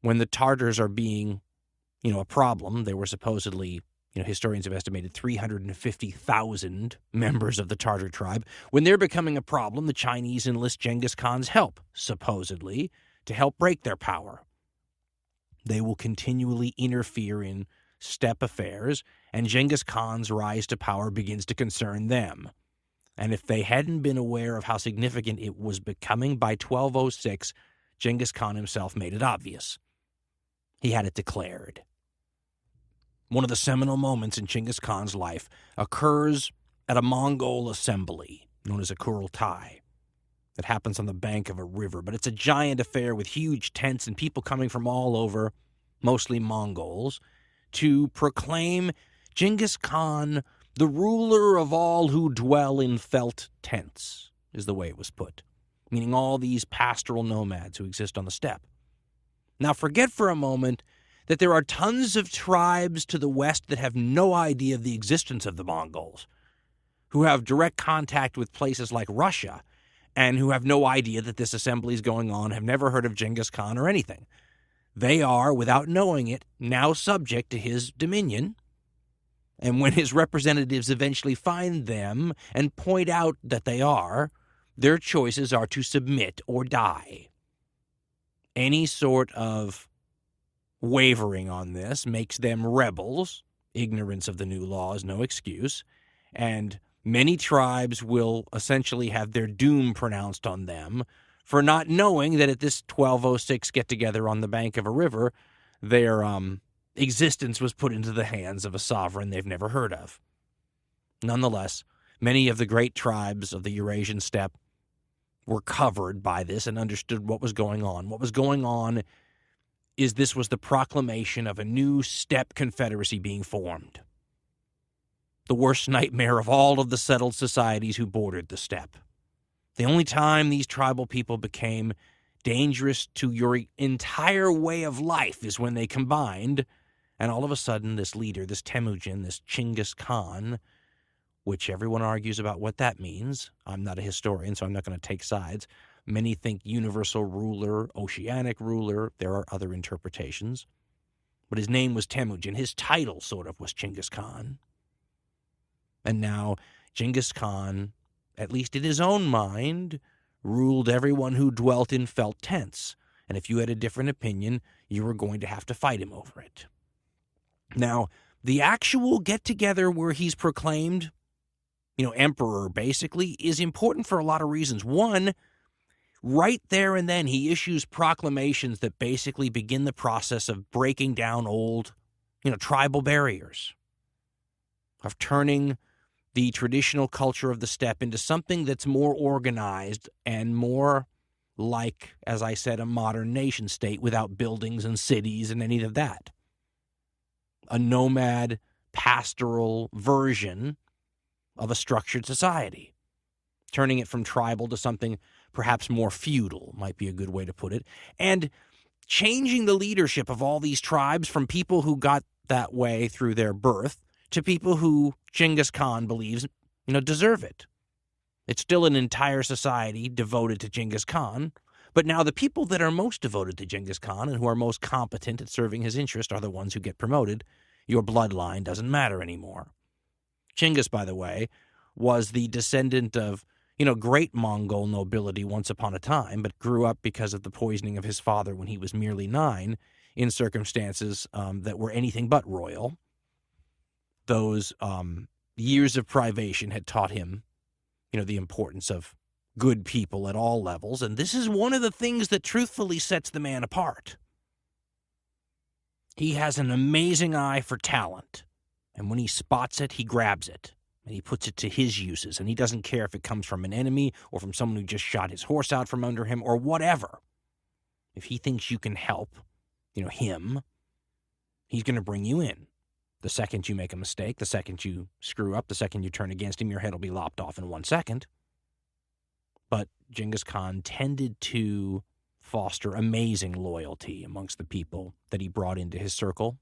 When the Tartars are being, a problem, there were supposedly, historians have estimated 350,000 members of the Tartar tribe. When they're becoming a problem, the Chinese enlist Genghis Khan's help, supposedly, to help break their power. They will continually interfere in steppe affairs, and Genghis Khan's rise to power begins to concern them. And if they hadn't been aware of how significant it was becoming, by 1206, Genghis Khan himself made it obvious. He had it declared. One of the seminal moments in Genghis Khan's life occurs at a Mongol assembly known as a Kurultai. It happens on the bank of a river, but it's a giant affair with huge tents and people coming from all over, mostly Mongols, to proclaim Genghis Khan the ruler of all who dwell in felt tents, is the way it was put, meaning all these pastoral nomads who exist on the steppe. Now forget for a moment that there are tons of tribes to the west that have no idea of the existence of the Mongols, who have direct contact with places like Russia, and who have no idea that this assembly is going on, have never heard of Genghis Khan or anything. They are, without knowing it, now subject to his dominion, and when his representatives eventually find them and point out that they are, their choices are to submit or die. Any sort of wavering on this makes them rebels. Ignorance of the new law is no excuse. And many tribes will essentially have their doom pronounced on them for not knowing that at this 1206 get-together on the bank of a river, their existence was put into the hands of a sovereign they've never heard of. Nonetheless, many of the great tribes of the Eurasian steppe were covered by this and understood what was going on. What was going on is this was the proclamation of a new steppe confederacy being formed. The worst nightmare of all of the settled societies who bordered the steppe. The only time these tribal people became dangerous to your entire way of life is when they combined, and all of a sudden this leader, this Temujin, this Genghis Khan, which everyone argues about what that means. I'm not a historian, so I'm not going to take sides. Many think universal ruler, oceanic ruler. There are other interpretations. But his name was Temujin. His title, sort of, was Genghis Khan. And now Genghis Khan, at least in his own mind, ruled everyone who dwelt in felt tents. And if you had a different opinion, you were going to have to fight him over it. Now, the actual get-together where he's proclaimed, emperor, basically, is important for a lot of reasons. One, right there and then, he issues proclamations that basically begin the process of breaking down old, tribal barriers, of turning the traditional culture of the steppe into something that's more organized and more like, as I said, a modern nation state without buildings and cities and any of that. A nomad, pastoral version of a structured society, turning it from tribal to something perhaps more feudal, might be a good way to put it, and changing the leadership of all these tribes from people who got that way through their birth to people who Genghis Khan believes, deserve it. It's still an entire society devoted to Genghis Khan, but now the people that are most devoted to Genghis Khan and who are most competent at serving his interest are the ones who get promoted. Your bloodline doesn't matter anymore. Genghis, by the way, was the descendant of, great Mongol nobility once upon a time, but grew up because of the poisoning of his father when he was merely 9 in circumstances that were anything but royal. Those years of privation had taught him, the importance of good people at all levels, and this is one of the things that truthfully sets the man apart. He has an amazing eye for talent, and when he spots it, he grabs it, and he puts it to his uses, and he doesn't care if it comes from an enemy or from someone who just shot his horse out from under him or whatever. If he thinks you can help, him, he's going to bring you in. The second you make a mistake, the second you screw up, the second you turn against him, your head will be lopped off in 1 second. But Genghis Khan tended to foster amazing loyalty amongst the people that he brought into his circle.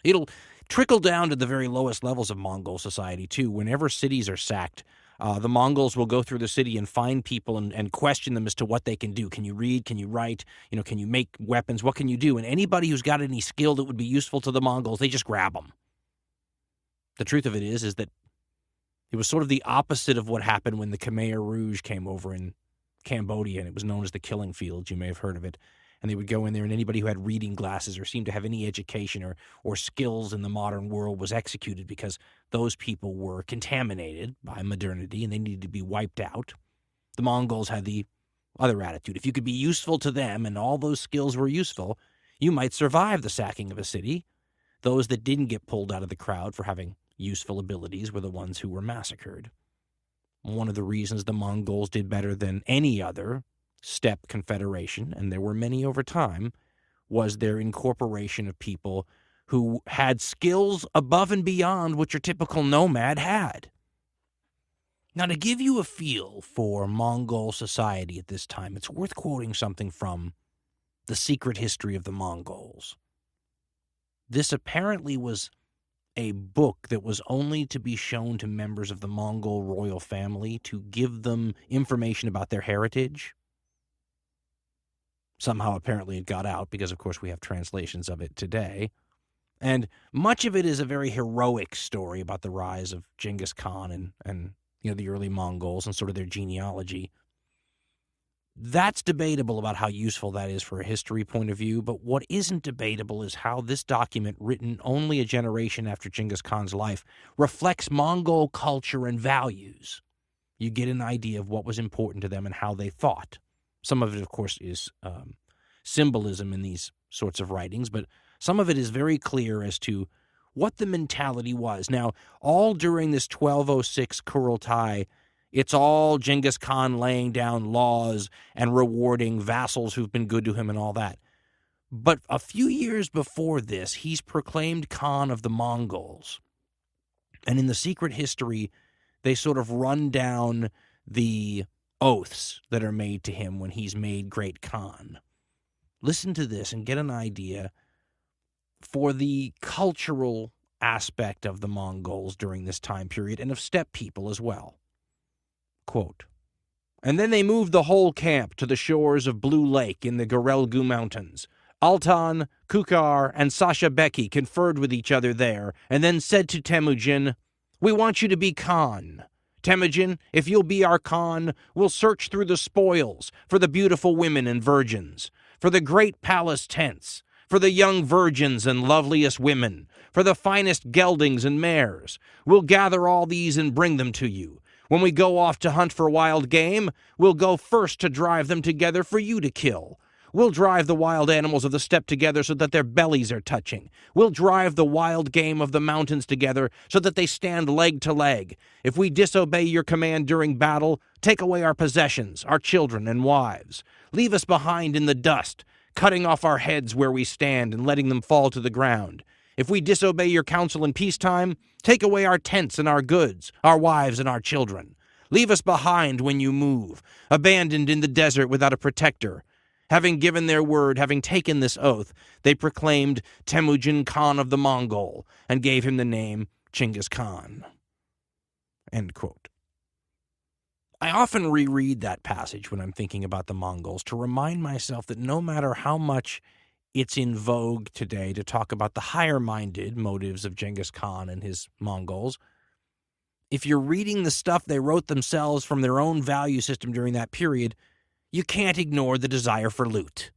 It'll trickle down to the very lowest levels of Mongol society, too. Whenever cities are sacked, the Mongols will go through the city and find people and question them as to what they can do. Can you read? Can you write? Can you make weapons? What can you do? And anybody who's got any skill that would be useful to the Mongols, they just grab them. The truth of it is that it was sort of the opposite of what happened when the Khmer Rouge came over in Cambodia, and it was known as the Killing Fields. You may have heard of it. And they would go in there, and anybody who had reading glasses or seemed to have any education or skills in the modern world was executed because those people were contaminated by modernity and they needed to be wiped out. The Mongols had the other attitude. If you could be useful to them and all those skills were useful, you might survive the sacking of a city. Those that didn't get pulled out of the crowd for having useful abilities were the ones who were massacred. One of the reasons the Mongols did better than any other steppe confederation, and there were many over time, was their incorporation of people who had skills above and beyond what your typical nomad had. Now, to give you a feel for Mongol society at this time, it's worth quoting something from The Secret History of the Mongols. This apparently was a book that was only to be shown to members of the Mongol royal family to give them information about their heritage. Somehow, apparently, it got out because, of course, we have translations of it today. And much of it is a very heroic story about the rise of Genghis Khan and the early Mongols and sort of their genealogy. That's debatable about how useful that is for a history point of view, but what isn't debatable is how this document, written only a generation after Genghis Khan's life, reflects Mongol culture and values. You get an idea of what was important to them and how they thought. Some of it, of course, is symbolism in these sorts of writings, but some of it is very clear as to what the mentality was. Now, all during this 1206 Kurultai, it's all Genghis Khan laying down laws and rewarding vassals who've been good to him and all that. But a few years before this, he's proclaimed Khan of the Mongols. And in the secret history, they sort of run down the oaths that are made to him when he's made great Khan. Listen to this and get an idea for the cultural aspect of the Mongols during this time period and of steppe people as well. Quote, "And then they moved the whole camp to the shores of Blue Lake in the Gorelgu Mountains. Altan, Kukar, and Sasha Beki conferred with each other there, and then said to Temujin, 'We want you to be Khan. Temujin, if you'll be our Khan, we'll search through the spoils for the beautiful women and virgins, for the great palace tents, for the young virgins and loveliest women, for the finest geldings and mares. We'll gather all these and bring them to you. When we go off to hunt for wild game, we'll go first to drive them together for you to kill. We'll drive the wild animals of the steppe together so that their bellies are touching. We'll drive the wild game of the mountains together so that they stand leg to leg. If we disobey your command during battle, take away our possessions, our children and wives. Leave us behind in the dust, cutting off our heads where we stand and letting them fall to the ground. If we disobey your counsel in peacetime, take away our tents and our goods, our wives and our children. Leave us behind when you move, abandoned in the desert without a protector. Having given their word, having taken this oath, they proclaimed Temujin Khan of the Mongol and gave him the name Genghis Khan. End quote. I often reread that passage when I'm thinking about the Mongols to remind myself that no matter how much it's in vogue today to talk about the higher-minded motives of Genghis Khan and his Mongols, if you're reading the stuff they wrote themselves from their own value system during that period, you can't ignore the desire for loot.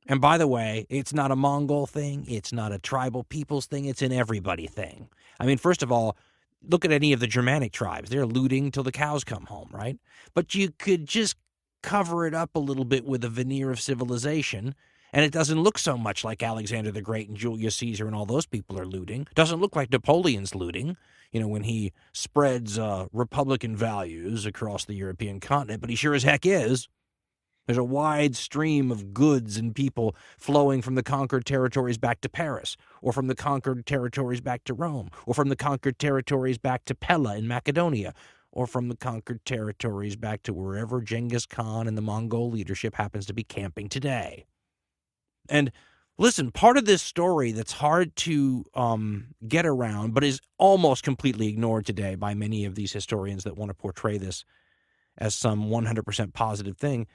And by the way, it's not a Mongol thing. It's not a tribal peoples thing. It's an everybody thing. I mean, first of all, look at any of the Germanic tribes. They're looting till the cows come home, right? But you could just cover it up a little bit with a veneer of civilization, and it doesn't look so much like Alexander the Great and Julius Caesar and all those people are looting. It doesn't look like Napoleon's looting, when he spreads Republican values across the European continent, but he sure as heck is. There's a wide stream of goods and people flowing from the conquered territories back to Paris, or from the conquered territories back to Rome, or from the conquered territories back to Pella in Macedonia, or from the conquered territories back to wherever Genghis Khan and the Mongol leadership happens to be camping today. And listen, part of this story that's hard to get around, but is almost completely ignored today by many of these historians that want to portray this as some 100% positive thing,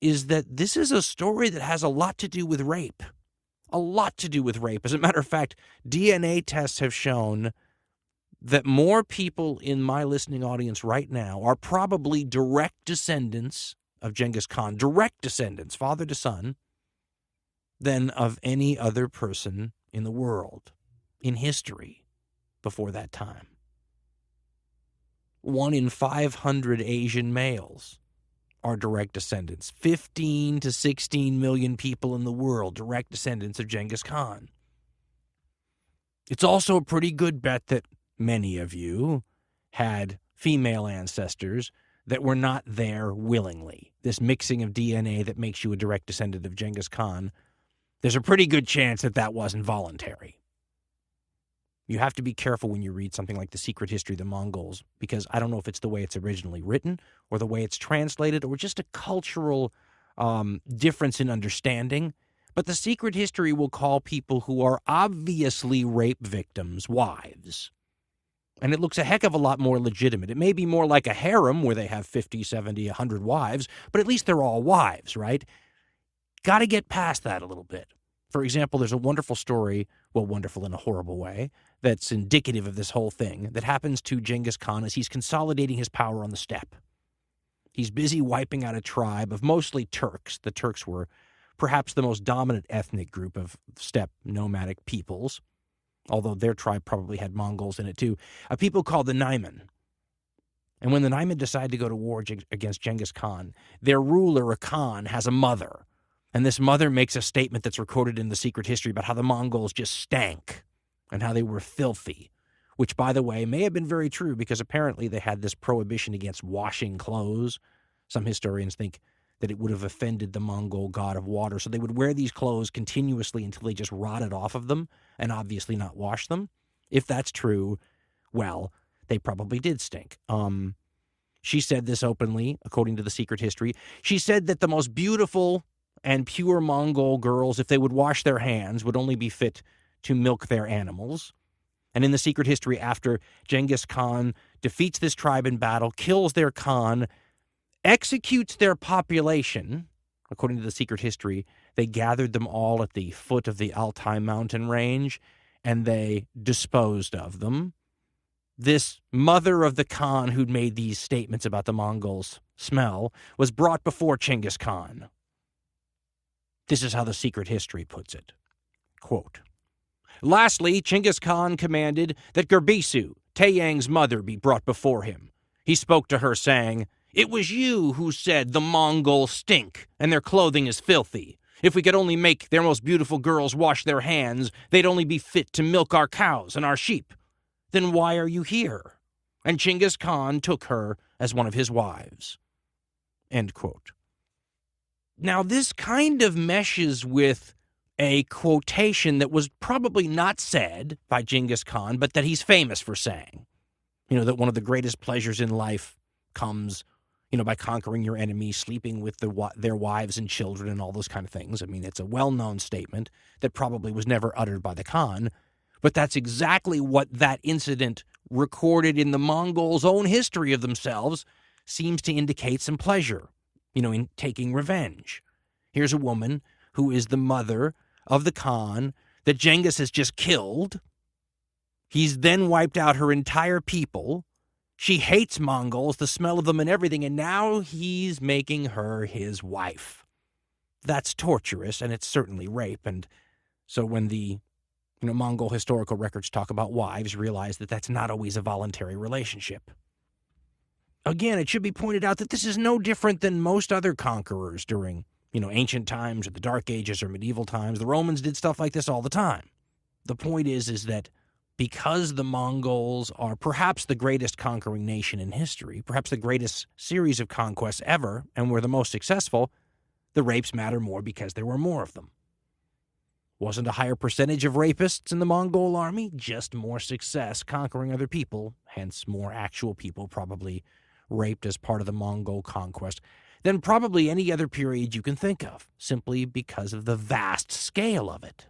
is that this is a story that has a lot to do with rape. A lot to do with rape. As a matter of fact, DNA tests have shown that more people in my listening audience right now are probably direct descendants of Genghis Khan, direct descendants, father to son, than of any other person in the world, in history, before that time. 1 in 500 Asian males are direct descendants. 15 to 16 million people in the world, direct descendants of Genghis Khan. It's also a pretty good bet that many of you had female ancestors that were not there willingly. This mixing of DNA that makes you a direct descendant of Genghis Khan, there's a pretty good chance that that wasn't voluntary. You have to be careful when you read something like The Secret History of the Mongols, because I don't know if it's the way it's originally written or the way it's translated or just a cultural difference in understanding. But The Secret History will call people who are obviously rape victims wives. And it looks a heck of a lot more legitimate. It may be more like a harem where they have 50, 70, 100 wives, but at least they're all wives, right? Got to get past that a little bit. For example, there's a wonderful story, well, wonderful in a horrible way, that's indicative of this whole thing, that happens to Genghis Khan as he's consolidating his power on the steppe. He's busy wiping out a tribe of mostly Turks. The Turks were perhaps the most dominant ethnic group of steppe nomadic peoples, although their tribe probably had Mongols in it too, a people called the Naiman. And when the Naiman decide to go to war against Genghis Khan, their ruler, a Khan, has a mother. And this mother makes a statement that's recorded in The Secret History about how the Mongols just stank and how they were filthy, which, by the way, may have been very true because apparently they had this prohibition against washing clothes. Some historians think that it would have offended the Mongol god of water, so they would wear these clothes continuously until they just rotted off of them and obviously not wash them. If that's true, well, they probably did stink. She said this openly, according to The Secret History. She said that the most beautiful and pure Mongol girls, if they would wash their hands, would only be fit to milk their animals. And in The Secret History, after Genghis Khan defeats this tribe in battle, kills their Khan, executes their population, according to The Secret History, they gathered them all at the foot of the Altai mountain range, and they disposed of them. This mother of the Khan who'd made these statements about the Mongols' smell was brought before Genghis Khan. This is how the secret history puts it. Quote, "Lastly, Chinggis Khan commanded that Gerbisu, Taeyang's mother, be brought before him. He spoke to her, saying, 'It was you who said the Mongols stink and their clothing is filthy. If we could only make their most beautiful girls wash their hands, they'd only be fit to milk our cows and our sheep. Then why are you here?' And Chinggis Khan took her as one of his wives." End quote. Now, this kind of meshes with a quotation that was probably not said by Genghis Khan, but that he's famous for saying. That one of the greatest pleasures in life comes, by conquering your enemies, sleeping with their wives and children and all those kind of things. I mean, it's a well-known statement that probably was never uttered by the Khan, but that's exactly what that incident recorded in the Mongols' own history of themselves seems to indicate some pleasure, in taking revenge. Here's a woman who is the mother of the Khan that Genghis has just killed. He's then wiped out her entire people. She hates Mongols, the smell of them and everything, and now he's making her his wife. That's torturous, and it's certainly rape. And so when the Mongol historical records talk about wives, realize that that's not always a voluntary relationship. Again, it should be pointed out that this is no different than most other conquerors during, ancient times or the Dark Ages or medieval times. The Romans did stuff like this all the time. The point is that because the Mongols are perhaps the greatest conquering nation in history, perhaps the greatest series of conquests ever, and were the most successful, the rapes matter more because there were more of them. Wasn't a higher percentage of rapists in the Mongol army, just more success conquering other people, hence more actual people probably raped as part of the Mongol conquest than probably any other period you can think of, simply because of the vast scale of it.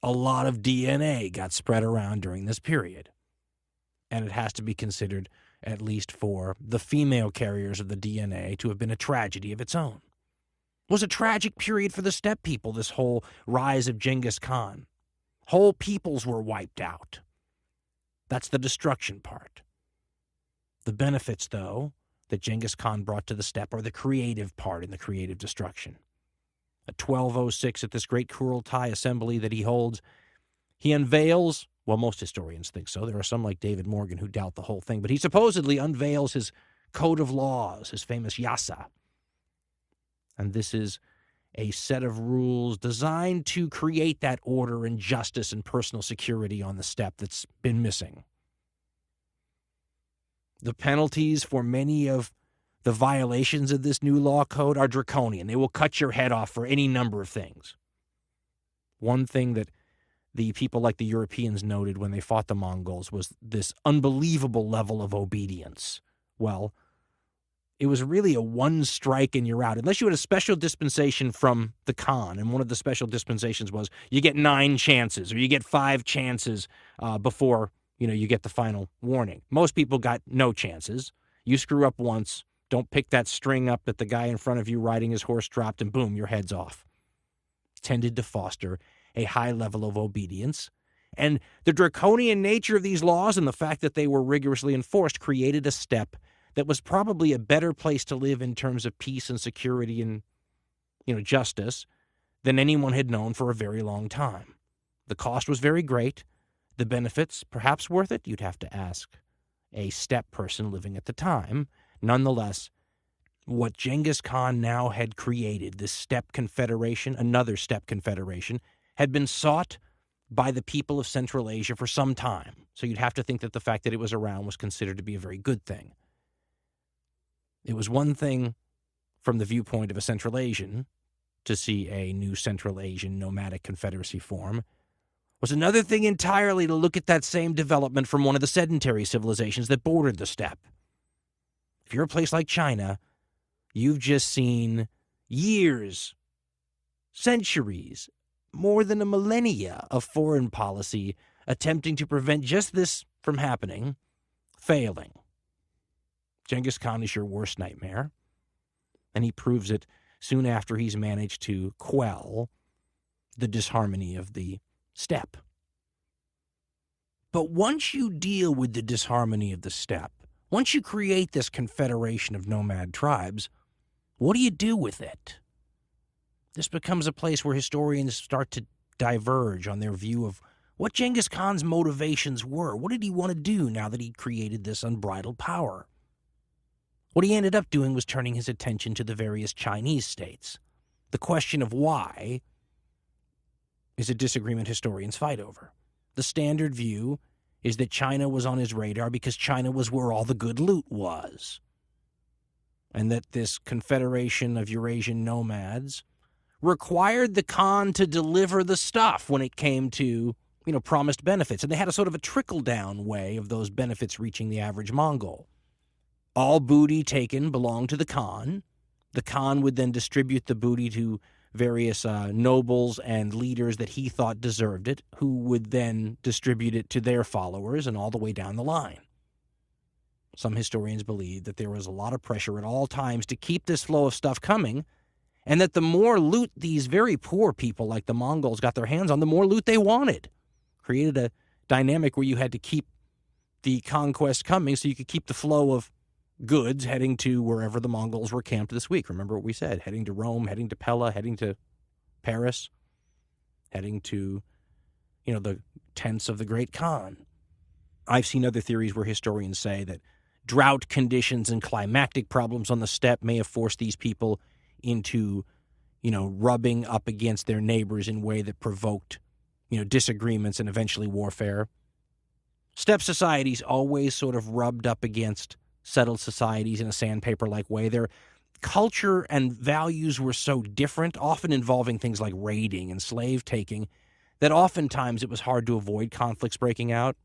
A lot of DNA got spread around during this period, and it has to be considered, at least for the female carriers of the DNA, to have been a tragedy of its own. It was a tragic period for the steppe people, this whole rise of Genghis Khan. Whole peoples were wiped out. That's the destruction part. The benefits, though, that Genghis Khan brought to the steppe are the creative part in the creative destruction. At 1206, at this great Kurultai assembly that he holds, he unveils, well, most historians think so. There are some like David Morgan who doubt the whole thing, but he supposedly unveils his code of laws, his famous Yasa. And this is a set of rules designed to create that order and justice and personal security on the steppe that's been missing. The penalties for many of the violations of this new law code are draconian. They will cut your head off for any number of things. One thing that the people like the Europeans noted when they fought the Mongols was this unbelievable level of obedience. Well, it was really a one strike and you're out, unless you had a special dispensation from the Khan. And one of the special dispensations was you get 9 chances or you get 5 chances before you get the final warning. Most people got no chances. You screw up once, don't pick that string up that the guy in front of you riding his horse dropped, and boom, your head's off. It tended to foster a high level of obedience. And the draconian nature of these laws and the fact that they were rigorously enforced created a steppe that was probably a better place to live in terms of peace and security and, justice than anyone had known for a very long time. The cost was very great. The benefits, perhaps worth it? You'd have to ask a steppe person living at the time. Nonetheless, what Genghis Khan now had created, this steppe confederation, another steppe confederation, had been sought by the people of Central Asia for some time. So you'd have to think that the fact that it was around was considered to be a very good thing. It was one thing from the viewpoint of a Central Asian to see a new Central Asian nomadic confederacy form. It was another thing entirely to look at that same development from one of the sedentary civilizations that bordered the steppe. If you're a place like China, you've just seen years, centuries, more than a millennia of foreign policy attempting to prevent just this from happening, failing. Genghis Khan is your worst nightmare, and he proves it soon after he's managed to quell the disharmony of the steppe. But once you deal with the disharmony of the steppe, once you create this confederation of nomad tribes, what do you do with it? This becomes a place where historians start to diverge on their view of what Genghis Khan's motivations were. What did he want to do now that he created this unbridled power? What he ended up doing was turning his attention to the various Chinese states. The question of why is a disagreement historians fight over. The standard view is that China was on his radar because China was where all the good loot was, and that this confederation of Eurasian nomads required the Khan to deliver the stuff when it came to, promised benefits. And they had a sort of a trickle-down way of those benefits reaching the average Mongol. All booty taken belonged to the Khan. The Khan would then distribute the booty to various nobles and leaders that he thought deserved it, who would then distribute it to their followers and all the way down the line. Some historians believe that there was a lot of pressure at all times to keep this flow of stuff coming, and that the more loot these very poor people like the Mongols got their hands on, the more loot they wanted. Created a dynamic where you had to keep the conquest coming so you could keep the flow of goods heading to wherever the Mongols were camped this week. Remember what we said, heading to Rome, heading to Pella, heading to Paris, heading to, the tents of the great Khan. I've seen other theories where historians say that drought conditions and climatic problems on the steppe may have forced these people into, rubbing up against their neighbors in a way that provoked, disagreements and eventually warfare. Steppe societies always sort of rubbed up against settled societies in a sandpaper-like way. Their culture and values were so different, often involving things like raiding and slave-taking, that oftentimes it was hard to avoid conflicts breaking out.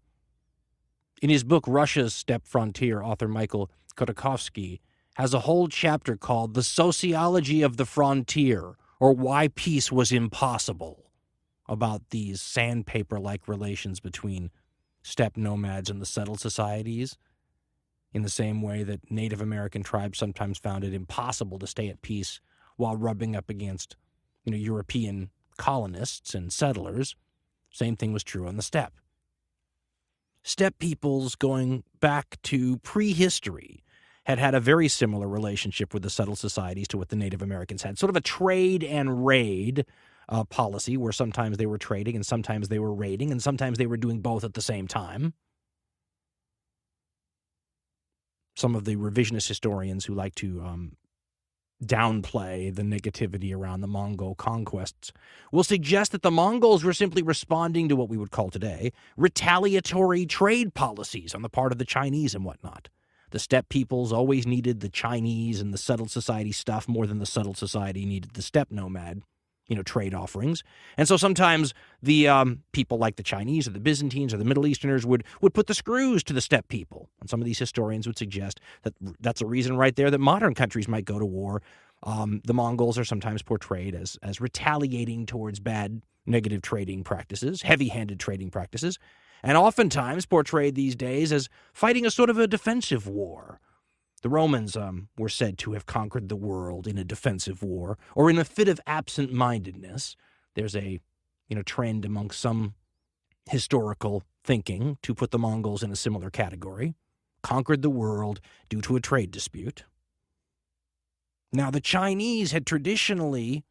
In his book, Russia's Steppe Frontier, author Michael Khodorkovsky has a whole chapter called The Sociology of the Frontier, or Why Peace Was Impossible, about these sandpaper-like relations between steppe nomads and the settled societies, in the same way that Native American tribes sometimes found it impossible to stay at peace while rubbing up against, European colonists and settlers. Same thing was true on the steppe. Steppe peoples going back to prehistory had a very similar relationship with the settled societies to what the Native Americans had. Sort of a trade and raid policy where sometimes they were trading and sometimes they were raiding and sometimes they were doing both at the same time. Some of the revisionist historians who like to downplay the negativity around the Mongol conquests will suggest that the Mongols were simply responding to what we would call today retaliatory trade policies on the part of the Chinese and whatnot. The steppe peoples always needed the Chinese and the settled society stuff more than the settled society needed the steppe nomad, trade offerings. And so sometimes the people like the Chinese or the Byzantines or the Middle Easterners would put the screws to the steppe people. And some of these historians would suggest that that's a reason right there that modern countries might go to war. The Mongols are sometimes portrayed as retaliating towards bad, negative trading practices, heavy-handed trading practices, and oftentimes portrayed these days as fighting a sort of a defensive war. The Romans were said to have conquered the world in a defensive war, or in a fit of absent-mindedness. There's a trend among some historical thinking to put the Mongols in a similar category. Conquered the world due to a trade dispute. Now, the Chinese had traditionally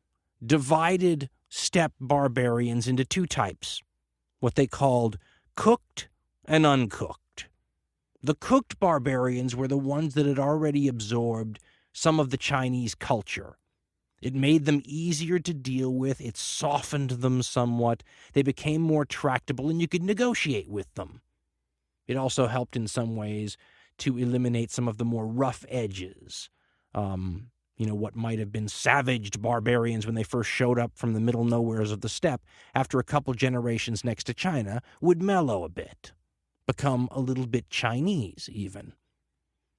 divided steppe barbarians into two types, what they called cooked and uncooked. The cooked barbarians were the ones that had already absorbed some of the Chinese culture. It made them easier to deal with. It softened them somewhat. They became more tractable, and you could negotiate with them. It also helped in some ways to eliminate some of the more rough edges. What might have been savaged barbarians when they first showed up from the middle nowheres of the steppe, after a couple generations next to China, would mellow a bit. Become a little bit Chinese, even.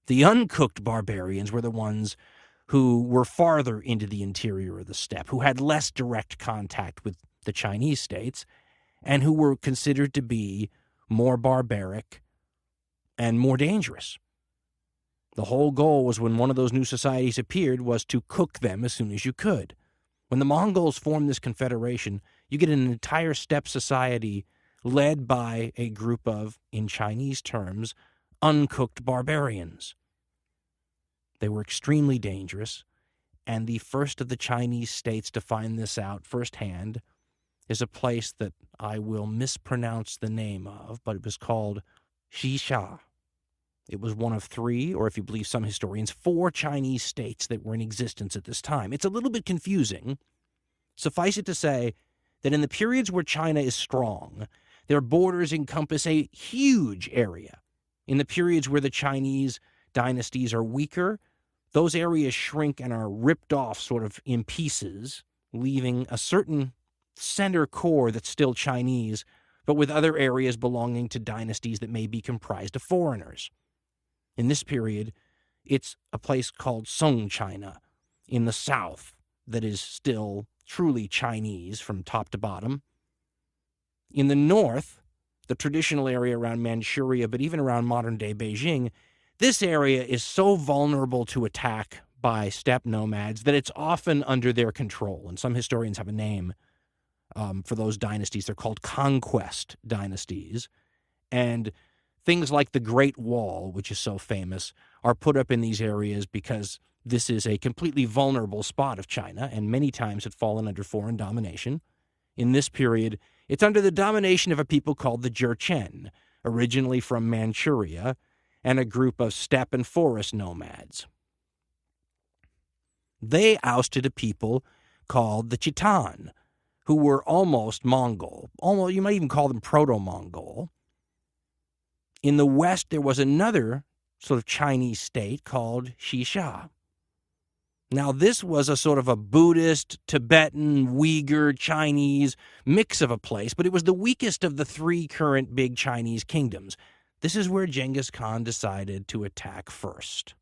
The uncooked barbarians were the ones who were farther into the interior of the steppe, who had less direct contact with the Chinese states, and who were considered to be more barbaric and more dangerous. The whole goal was, when one of those new societies appeared, was to cook them as soon as you could. When the Mongols formed this confederation, you get an entire steppe society led by a group of, in Chinese terms, uncooked barbarians. They were extremely dangerous, And the first of the Chinese states to find this out firsthand is a place that I will mispronounce the name of, but it was called Xisha. It was one of 3, or if you believe some historians, 4 Chinese states that were in existence at this time. It's a little bit confusing. Suffice it to say that in the periods where China is strong, their borders encompass a huge area. In the periods where the Chinese dynasties are weaker, those areas shrink and are ripped off sort of in pieces, leaving a certain center core that's still Chinese, but with other areas belonging to dynasties that may be comprised of foreigners. In this period, it's a place called Song China in the south that is still truly Chinese from top to bottom. In the north, the traditional area around Manchuria, but even around modern-day Beijing, this area is so vulnerable to attack by steppe nomads that it's often under their control. And some historians have a name for those dynasties. They're called conquest dynasties. And things like the Great Wall, which is so famous, are put up in these areas because this is a completely vulnerable spot of China, and many times had fallen under foreign domination. In this period, it's under the domination of a people called the Jurchen, originally from Manchuria, and a group of steppe and forest nomads. They ousted a people called the Khitan, who were almost Mongol. You might even call them Proto-Mongol. In the west, there was another sort of Chinese state called Xisha. Now, this was a sort of a Buddhist, Tibetan, Uyghur, Chinese mix of a place, but it was the weakest of the 3 current big Chinese kingdoms. This is where Genghis Khan decided to attack first.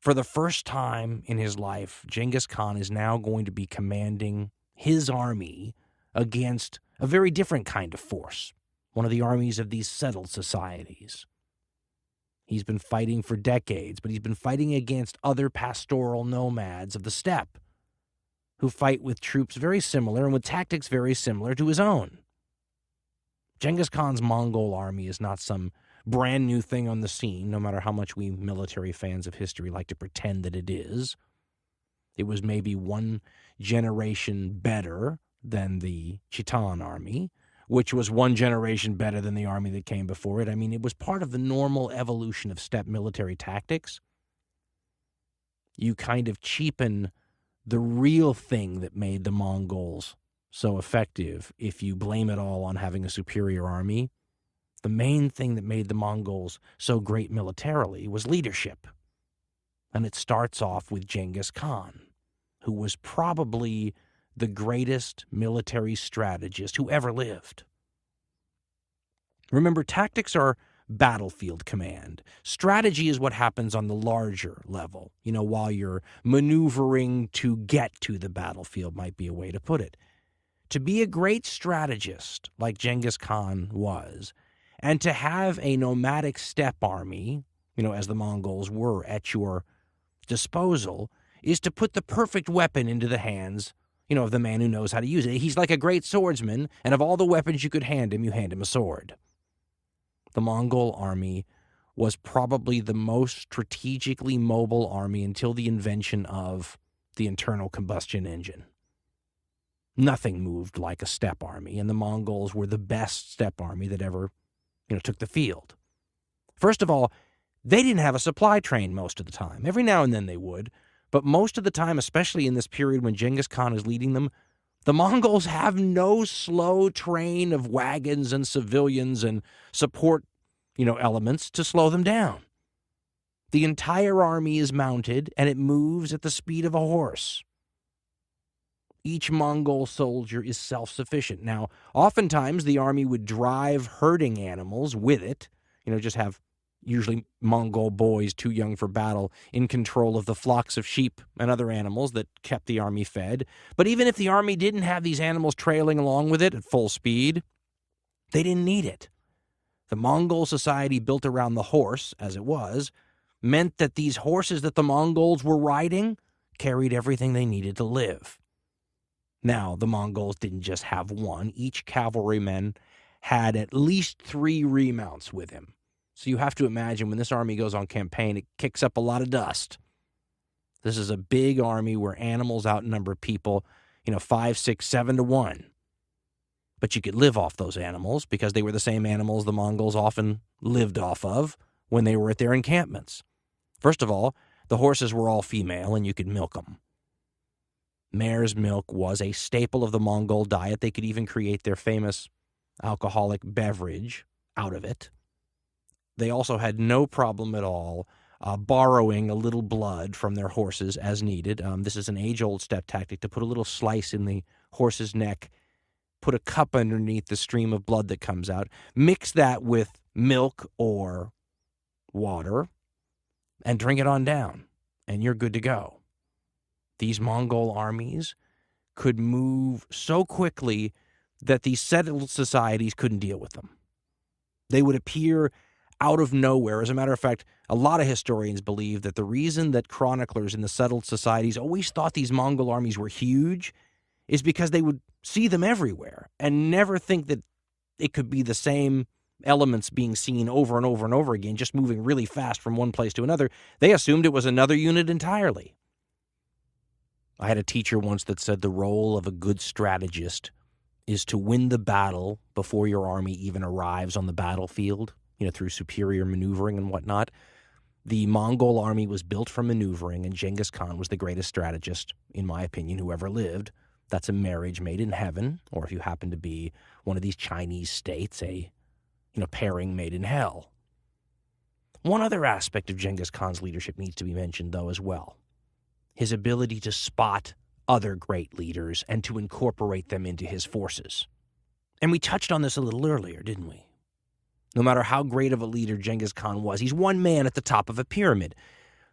For the first time in his life, Genghis Khan is now going to be commanding his army against a very different kind of force, one of the armies of these settled societies. He's been fighting for decades, but he's been fighting against other pastoral nomads of the steppe who fight with troops very similar and with tactics very similar to his own. Genghis Khan's Mongol army is not some brand new thing on the scene, no matter how much we military fans of history like to pretend that it is. It was maybe 1 generation better than the Khitan army, which was 1 generation better than the army that came before it. I mean, it was part of the normal evolution of steppe military tactics. You kind of cheapen the real thing that made the Mongols so effective if you blame it all on having a superior army. The main thing that made the Mongols so great militarily was leadership. And it starts off with Genghis Khan, who was probably the greatest military strategist who ever lived. Remember, tactics are battlefield command. Strategy is what happens on the larger level, while you're maneuvering to get to the battlefield, might be a way to put it. To be a great strategist, like Genghis Khan was, and to have a nomadic steppe army, as the Mongols were, at your disposal, is to put the perfect weapon into the hands, of the man who knows how to use it. He's like a great swordsman, and of all the weapons you could hand him, you hand him a sword. The Mongol army was probably the most strategically mobile army until the invention of the internal combustion engine. Nothing moved like a steppe army, and the Mongols were the best steppe army that ever, took the field. First of all, they didn't have a supply train most of the time. Every now and then they would, but most of the time, especially in this period when Genghis Khan is leading them, the Mongols have no slow train of wagons and civilians and support, elements to slow them down. The entire army is mounted, and it moves at the speed of a horse. Each Mongol soldier is self-sufficient. Now, oftentimes the army would drive herding animals with it, just have usually Mongol boys too young for battle in control of the flocks of sheep and other animals that kept the army fed. But even if the army didn't have these animals trailing along with it at full speed, they didn't need it. The Mongol society built around the horse, as it was, meant that these horses that the Mongols were riding carried everything they needed to live. Now, the Mongols didn't just have one. Each cavalryman had at least 3 remounts with him. So you have to imagine when this army goes on campaign, it kicks up a lot of dust. This is a big army where animals outnumber people, 5, 6, 7 to 1. But you could live off those animals because they were the same animals the Mongols often lived off of when they were at their encampments. First of all, the horses were all female and you could milk them. Mare's milk was a staple of the Mongol diet. They could even create their famous alcoholic beverage out of it. They also had no problem at all borrowing a little blood from their horses as needed. This is an age-old steppe tactic to put a little slice in the horse's neck, put a cup underneath the stream of blood that comes out, mix that with milk or water, and drink it on down, and you're good to go. These Mongol armies could move so quickly that these settled societies couldn't deal with them. They would appear out of nowhere. As a matter of fact, a lot of historians believe that the reason that chroniclers in the settled societies always thought these Mongol armies were huge is because they would see them everywhere and never think that it could be the same elements being seen over and over and over again, just moving really fast from one place to another. They assumed it was another unit entirely. I had a teacher once that said the role of a good strategist is to win the battle before your army even arrives on the battlefield, through superior maneuvering and whatnot. The Mongol army was built for maneuvering, and Genghis Khan was the greatest strategist, in my opinion, who ever lived. That's a marriage made in heaven, or if you happen to be one of these Chinese states, a pairing made in hell. One other aspect of Genghis Khan's leadership needs to be mentioned, though, as well. His ability to spot other great leaders and to incorporate them into his forces. And we touched on this a little earlier, didn't we? No matter how great of a leader Genghis Khan was, he's one man at the top of a pyramid.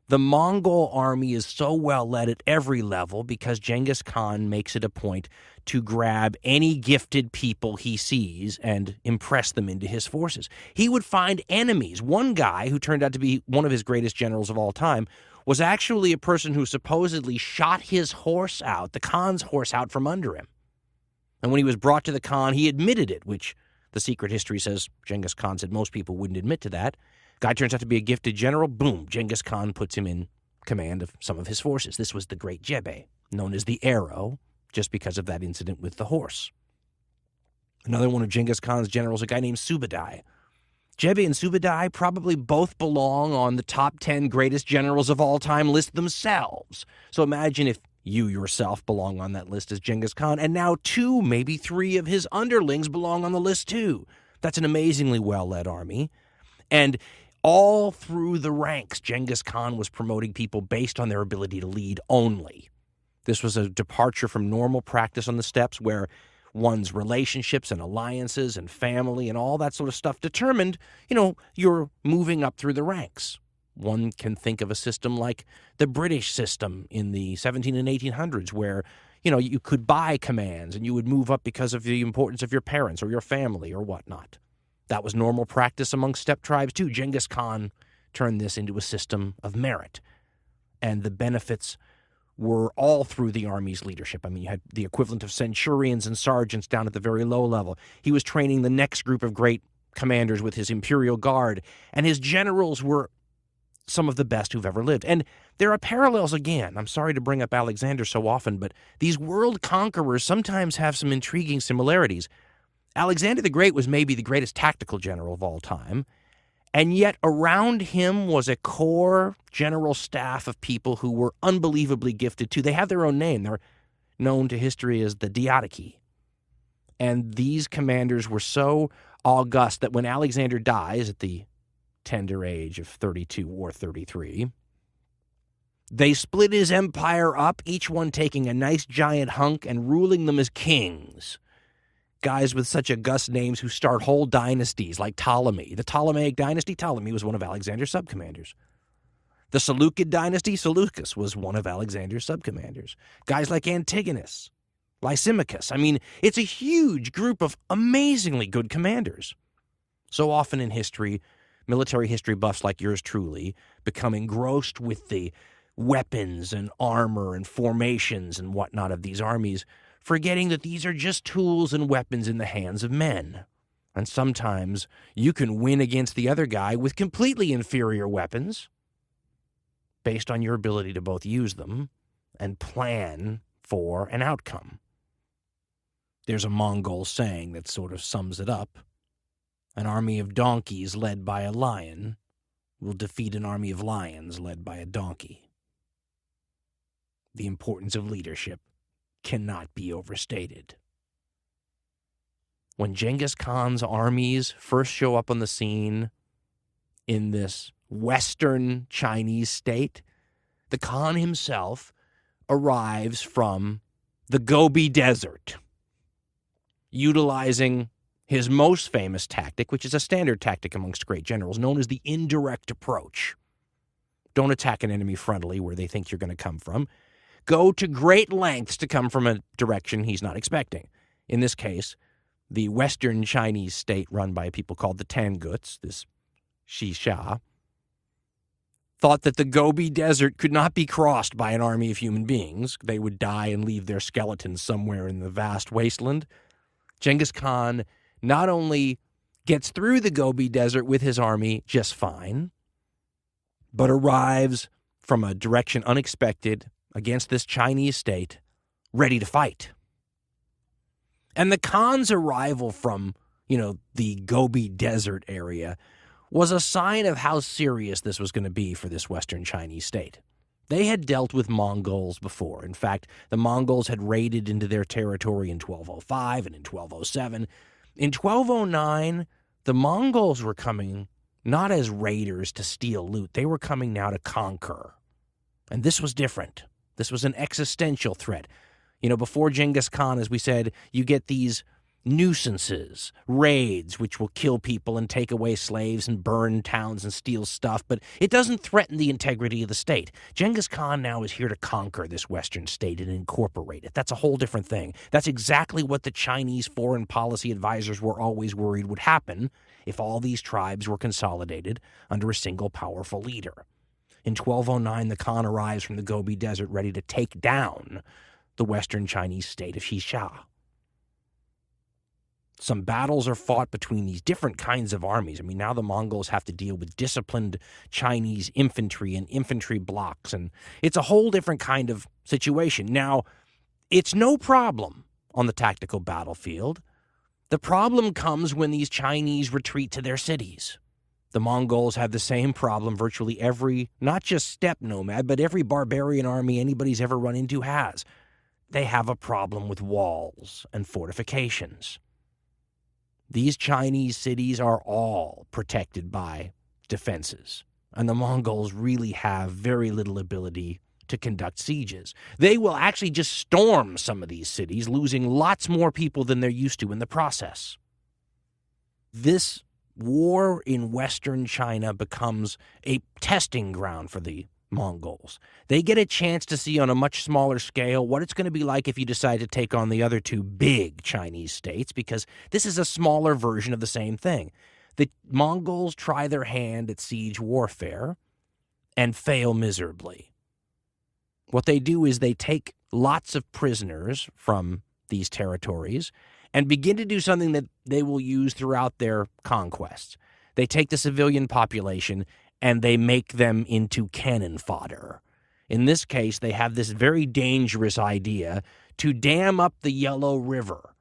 The Mongol army is so well led at every level because Genghis Khan makes it a point to grab any gifted people he sees and impress them into his forces. He would find enemies. One guy who turned out to be one of his greatest generals of all time was actually a person who supposedly shot his horse out, the Khan's horse out from under him. And when he was brought to the Khan, he admitted it, which the secret history says Genghis Khan said most people wouldn't admit to that. Guy turns out to be a gifted general. Boom, Genghis Khan puts him in command of some of his forces. This was the Great Jebe, known as the Arrow, just because of that incident with the horse. Another one of Genghis Khan's generals, a guy named Subadai. Jebe and Subadai probably both belong on the top 10 greatest generals of all time list themselves. So imagine if you yourself belong on that list as Genghis Khan, and now 2, maybe 3 of his underlings belong on the list too. That's an amazingly well-led army. And all through the ranks, Genghis Khan was promoting people based on their ability to lead only. This was a departure from normal practice on the steppes where one's relationships and alliances and family and all that sort of stuff determined, you're moving up through the ranks. One can think of a system like the British system in the 17 and 1800s where, you could buy commands and you would move up because of the importance of your parents or your family or whatnot. That was normal practice among steppe tribes too. Genghis Khan turned this into a system of merit. And the benefits were all through the army's leadership. I mean, you had the equivalent of centurions and sergeants down at the very low level. He was training the next group of great commanders with his imperial guard, and his generals were some of the best who've ever lived. And there are parallels again. I'm sorry to bring up Alexander so often, but these world conquerors sometimes have some intriguing similarities. Alexander the Great was maybe the greatest tactical general of all time, and yet around him was a core general staff of people who were unbelievably gifted too. They have their own name. They're known to history as the Diadochi. And these commanders were so august that when Alexander dies at the tender age of 32 or 33, they split his empire up, each one taking a nice giant hunk and ruling them as kings. Guys with such august names who start whole dynasties like Ptolemy. The Ptolemaic dynasty, Ptolemy was one of Alexander's subcommanders. The Seleucid dynasty, Seleucus was one of Alexander's subcommanders. Guys like Antigonus, Lysimachus. I mean, it's a huge group of amazingly good commanders. So often in history, military history buffs like yours truly become engrossed with the weapons and armor and formations and whatnot of these armies, forgetting that these are just tools and weapons in the hands of men. And sometimes you can win against the other guy with completely inferior weapons. based on your ability to both use them and plan for an outcome. There's a Mongol saying that sort of sums it up. An army of donkeys led by a lion will defeat an army of lions led by a donkey. The importance of leadership cannot be overstated. When Genghis Khan's armies first show up on the scene in this Western Chinese state, the Khan himself arrives from the Gobi Desert, utilizing his most famous tactic, which is a standard tactic amongst great generals, known as the indirect approach. Don't attack an enemy frontally where they think you're going to come from. Go to great lengths to come from a direction he's not expecting. In this case, the Western Chinese state run by people called the Tanguts, this Shisha, thought that the Gobi Desert could not be crossed by an army of human beings. They would die and leave their skeletons somewhere in the vast wasteland. Genghis Khan not only gets through the Gobi Desert with his army just fine, but arrives from a direction unexpected against this Chinese state, ready to fight. And the Khan's arrival from, the Gobi Desert area was a sign of how serious this was going to be for this Western Chinese state. They had dealt with Mongols before. In fact, the Mongols had raided into their territory in 1205 and in 1207. In 1209, the Mongols were coming not as raiders to steal loot. They were coming now to conquer. And this was different. This was an existential threat. Before Genghis Khan, as we said, you get these nuisances, raids, which will kill people and take away slaves and burn towns and steal stuff, but it doesn't threaten the integrity of the state. Genghis Khan now is here to conquer this Western state and incorporate it. That's a whole different thing. That's exactly what the Chinese foreign policy advisors were always worried would happen if all these tribes were consolidated under a single powerful leader. In 1209, the Khan arrives from the Gobi Desert ready to take down the Western Chinese state of Shisha. Some battles are fought between these different kinds of armies. Now the Mongols have to deal with disciplined Chinese infantry and infantry blocks, and it's a whole different kind of situation. Now, it's no problem on the tactical battlefield. The problem comes when these Chinese retreat to their cities. The Mongols have the same problem virtually every, not just steppe nomad, but every barbarian army anybody's ever run into has. They have a problem with walls and fortifications. These Chinese cities are all protected by defenses, and the Mongols really have very little ability to conduct sieges. They will actually just storm some of these cities, losing lots more people than they're used to in the process. This war in Western China becomes a testing ground for the Mongols. They get a chance to see on a much smaller scale what it's going to be like if you decide to take on the other two big Chinese states, because this is a smaller version of the same thing. The Mongols try their hand at siege warfare and fail miserably. What they do is they take lots of prisoners from these territories and begin to do something that they will use throughout their conquests. They take the civilian population and they make them into cannon fodder. In this case, they have this very dangerous idea to dam up the Yellow River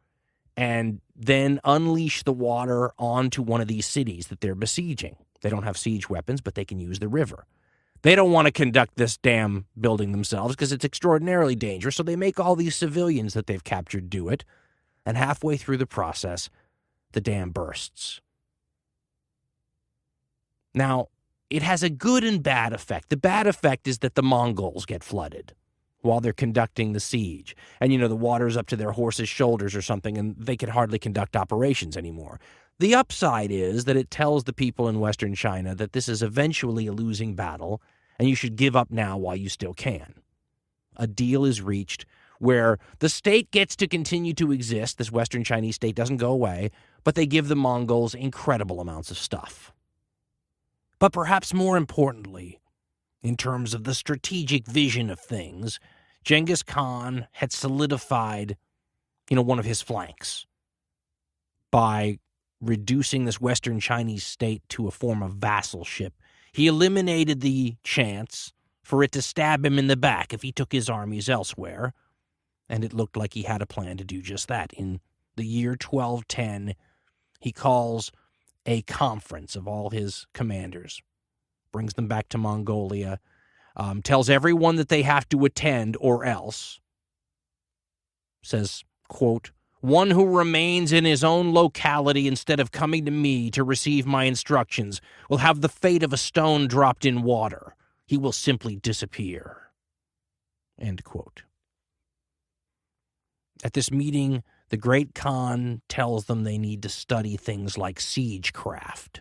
and then unleash the water onto one of these cities that they're besieging. They don't have siege weapons, but they can use the river. They don't want to conduct this dam building themselves because it's extraordinarily dangerous, so they make all these civilians that they've captured do it, and halfway through the process, the dam bursts. Now, it has a good and bad effect. The bad effect is that the Mongols get flooded while they're conducting the siege. And, the water's up to their horses' shoulders or something, and they can hardly conduct operations anymore. The upside is that it tells the people in Western China that this is eventually a losing battle, and you should give up now while you still can. A deal is reached where the state gets to continue to exist. This Western Chinese state doesn't go away, but they give the Mongols incredible amounts of stuff. But perhaps more importantly, in terms of the strategic vision of things, Genghis Khan had solidified, one of his flanks by reducing this Western Chinese state to a form of vassalship. He eliminated the chance for it to stab him in the back if he took his armies elsewhere. And it looked like he had a plan to do just that. In the year 1210, he calls a conference of all his commanders, brings them back to Mongolia, tells everyone that they have to attend or else, says, quote, "One who remains in his own locality instead of coming to me to receive my instructions will have the fate of a stone dropped in water. He will simply disappear." End quote. At this meeting, the great Khan tells them they need to study things like siegecraft,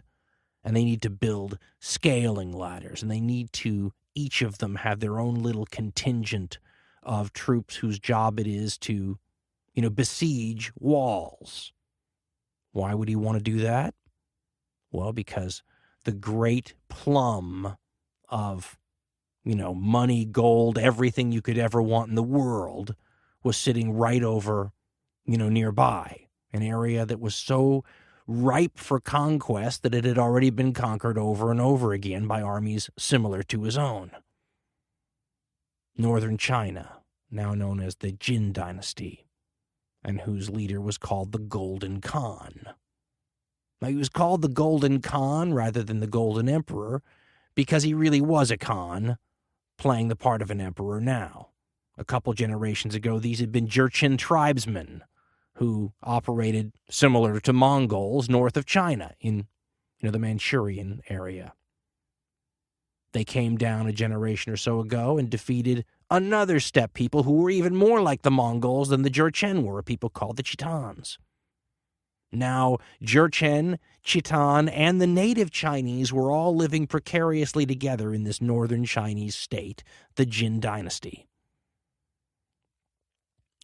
and they need to build scaling ladders, and they need to, each of them, have their own little contingent of troops whose job it is to, besiege walls. Why would he want to do that? Well, because the great plum of, money, gold, everything you could ever want in the world was sitting right over, nearby, an area that was so ripe for conquest that it had already been conquered over and over again by armies similar to his own. Northern China, now known as the Jin dynasty, and whose leader was called the Golden Khan. Now, he was called the Golden Khan rather than the Golden Emperor because he really was a Khan playing the part of an emperor now. A couple generations ago, these had been Jurchen tribesmen who operated similar to Mongols north of China in the Manchurian area. They came down a generation or so ago and defeated another steppe people who were even more like the Mongols than the Jurchen were, a people called the Chitans. Now, Jurchen, Chitan, and the native Chinese were all living precariously together in this northern Chinese state, the Jin dynasty.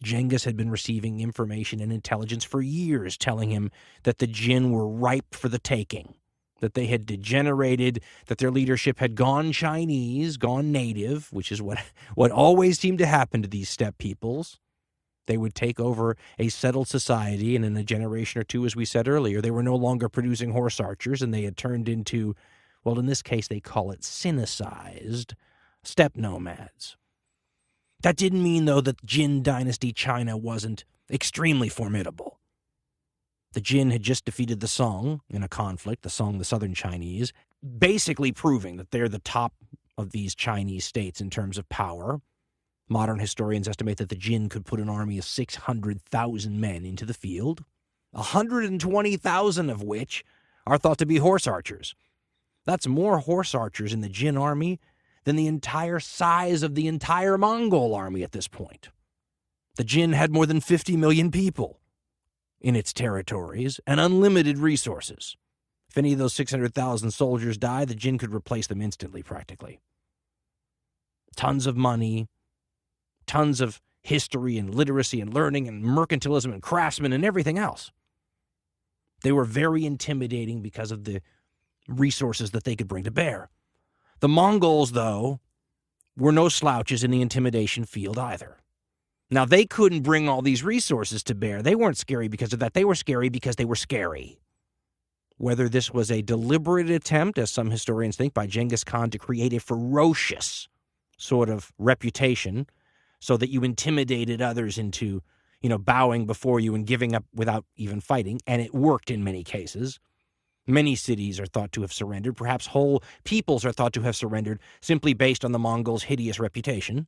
Genghis had been receiving information and intelligence for years telling him that the Jin were ripe for the taking, that they had degenerated, that their leadership had gone Chinese, gone native, which is what always seemed to happen to these steppe peoples. They would take over a settled society, and in a generation or two, as we said earlier, they were no longer producing horse archers, and they had turned into, well, in this case, they call it Sinicized steppe nomads. That didn't mean, though, that Jin dynasty China wasn't extremely formidable. The Jin had just defeated the Song in a conflict, the Song, the southern Chinese, basically proving that they're the top of these Chinese states in terms of power. Modern historians estimate that the Jin could put an army of 600,000 men into the field, 120,000 of which are thought to be horse archers. That's more horse archers in the Jin army than the entire size of the entire Mongol army at this point. The Jin had more than 50 million people in its territories and unlimited resources. If any of those 600,000 soldiers died, the Jin could replace them instantly, practically. Tons of money, tons of history and literacy and learning and mercantilism and craftsmen and everything else. They were very intimidating because of the resources that they could bring to bear. The Mongols, though, were no slouches in the intimidation field either. Now, they couldn't bring all these resources to bear. They weren't scary because of that. They were scary because they were scary. Whether this was a deliberate attempt, as some historians think, by Genghis Khan to create a ferocious sort of reputation so that you intimidated others into, bowing before you and giving up without even fighting, and it worked in many cases. Many cities are thought to have surrendered. Perhaps whole peoples are thought to have surrendered simply based on the Mongols' hideous reputation,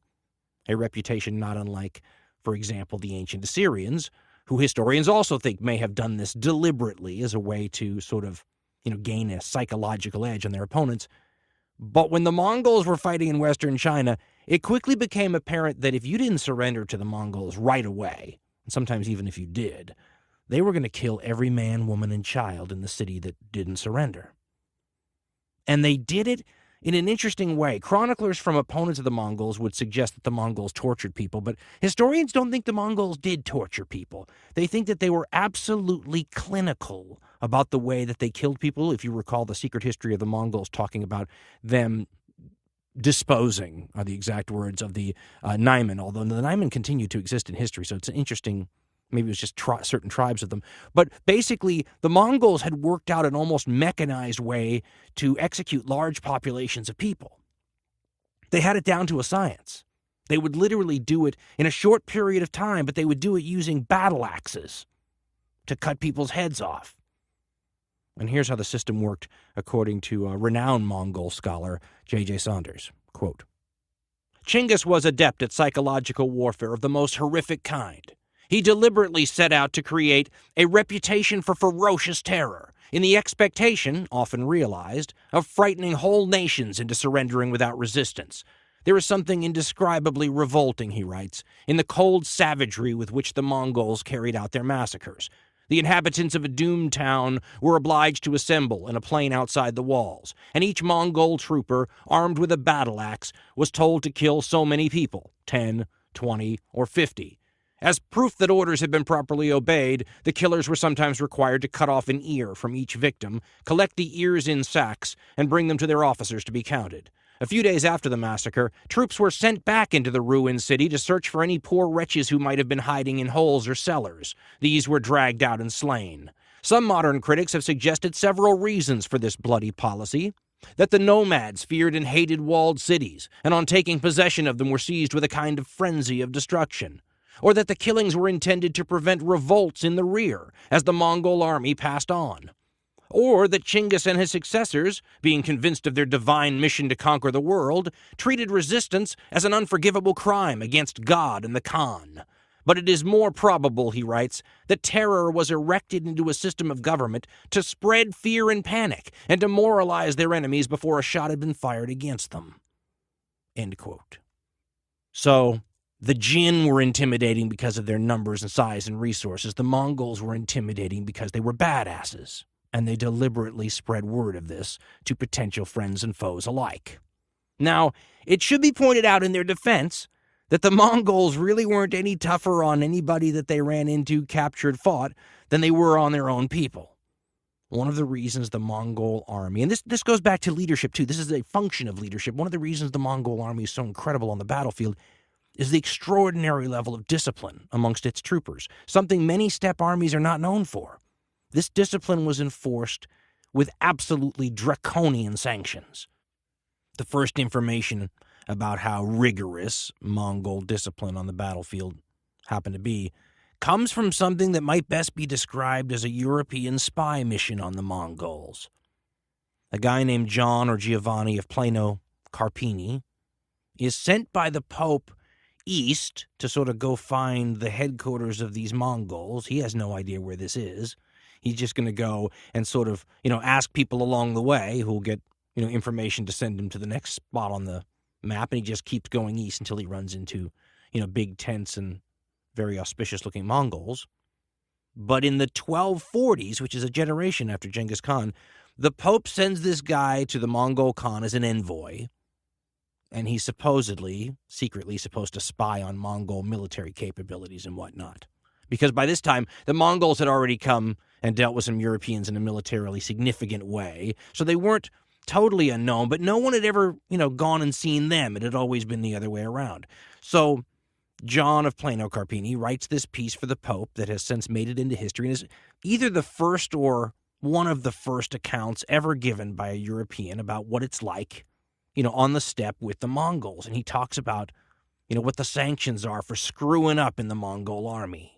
a reputation not unlike, for example, the ancient Assyrians, who historians also think may have done this deliberately as a way to sort of, gain a psychological edge on their opponents. But when the Mongols were fighting in Western China, it quickly became apparent that if you didn't surrender to the Mongols right away, and sometimes even if you did, they were going to kill every man, woman, and child in the city that didn't surrender. And they did it in an interesting way. Chroniclers from opponents of the Mongols would suggest that the Mongols tortured people, but historians don't think the Mongols did torture people. They think that they were absolutely clinical about the way that they killed people. If you recall the secret history of the Mongols talking about them disposing, are the exact words, of the Naiman, although the Naiman continue to exist in history, so it's an interesting. Maybe it was just certain tribes of them. But basically, the Mongols had worked out an almost mechanized way to execute large populations of people. They had it down to a science. They would literally do it in a short period of time, but they would do it using battle axes to cut people's heads off. And here's how the system worked, according to a renowned Mongol scholar, J.J. Saunders. Quote, Chinggis was adept at psychological warfare of the most horrific kind. He deliberately set out to create a reputation for ferocious terror, in the expectation, often realized, of frightening whole nations into surrendering without resistance. There is something indescribably revolting, he writes, in the cold savagery with which the Mongols carried out their massacres. The inhabitants of a doomed town were obliged to assemble in a plain outside the walls, and each Mongol trooper, armed with a battle axe, was told to kill so many people, 10, 20, or 50. As proof that orders had been properly obeyed, the killers were sometimes required to cut off an ear from each victim, collect the ears in sacks, and bring them to their officers to be counted. A few days after the massacre, troops were sent back into the ruined city to search for any poor wretches who might have been hiding in holes or cellars. These were dragged out and slain. Some modern critics have suggested several reasons for this bloody policy. That the nomads feared and hated walled cities, and on taking possession of them were seized with a kind of frenzy of destruction. Or that the killings were intended to prevent revolts in the rear as the Mongol army passed on. Or that Chinggis and his successors, being convinced of their divine mission to conquer the world, treated resistance as an unforgivable crime against God and the Khan. But it is more probable, he writes, that terror was erected into a system of government to spread fear and panic and demoralize their enemies before a shot had been fired against them. End quote. So, the Jin were intimidating because of their numbers and size and resources. The Mongols were intimidating because they were badasses. And they deliberately spread word of this to potential friends and foes alike. Now, it should be pointed out in their defense that the Mongols really weren't any tougher on anybody that they ran into, captured, fought, than they were on their own people. One of the reasons the Mongol army, and this goes back to leadership too, this is a function of leadership, one of the reasons the Mongol army is so incredible on the battlefield is the extraordinary level of discipline amongst its troopers, something many steppe armies are not known for. This discipline was enforced with absolutely draconian sanctions. The first information about how rigorous Mongol discipline on the battlefield happened to be comes from something that might best be described as a European spy mission on the Mongols. A guy named John or Giovanni of Plano Carpini is sent by the Pope east to sort of go find the headquarters of these Mongols. He has no idea where this is. He's just going to go and sort of, ask people along the way who'll get, information to send him to the next spot on the map. And he just keeps going east until he runs into, big tents and very auspicious-looking Mongols. But in the 1240s, which is a generation after Genghis Khan, the Pope sends this guy to the Mongol Khan as an envoy. And he's secretly supposed to spy on Mongol military capabilities and whatnot. Because by this time, the Mongols had already come and dealt with some Europeans in a militarily significant way. So they weren't totally unknown, but no one had ever, gone and seen them. It had always been the other way around. So John of Plano Carpini writes this piece for the Pope that has since made it into history and is either the first or one of the first accounts ever given by a European about what it's like, on the steppe with the Mongols. And he talks about, what the sanctions are for screwing up in the Mongol army.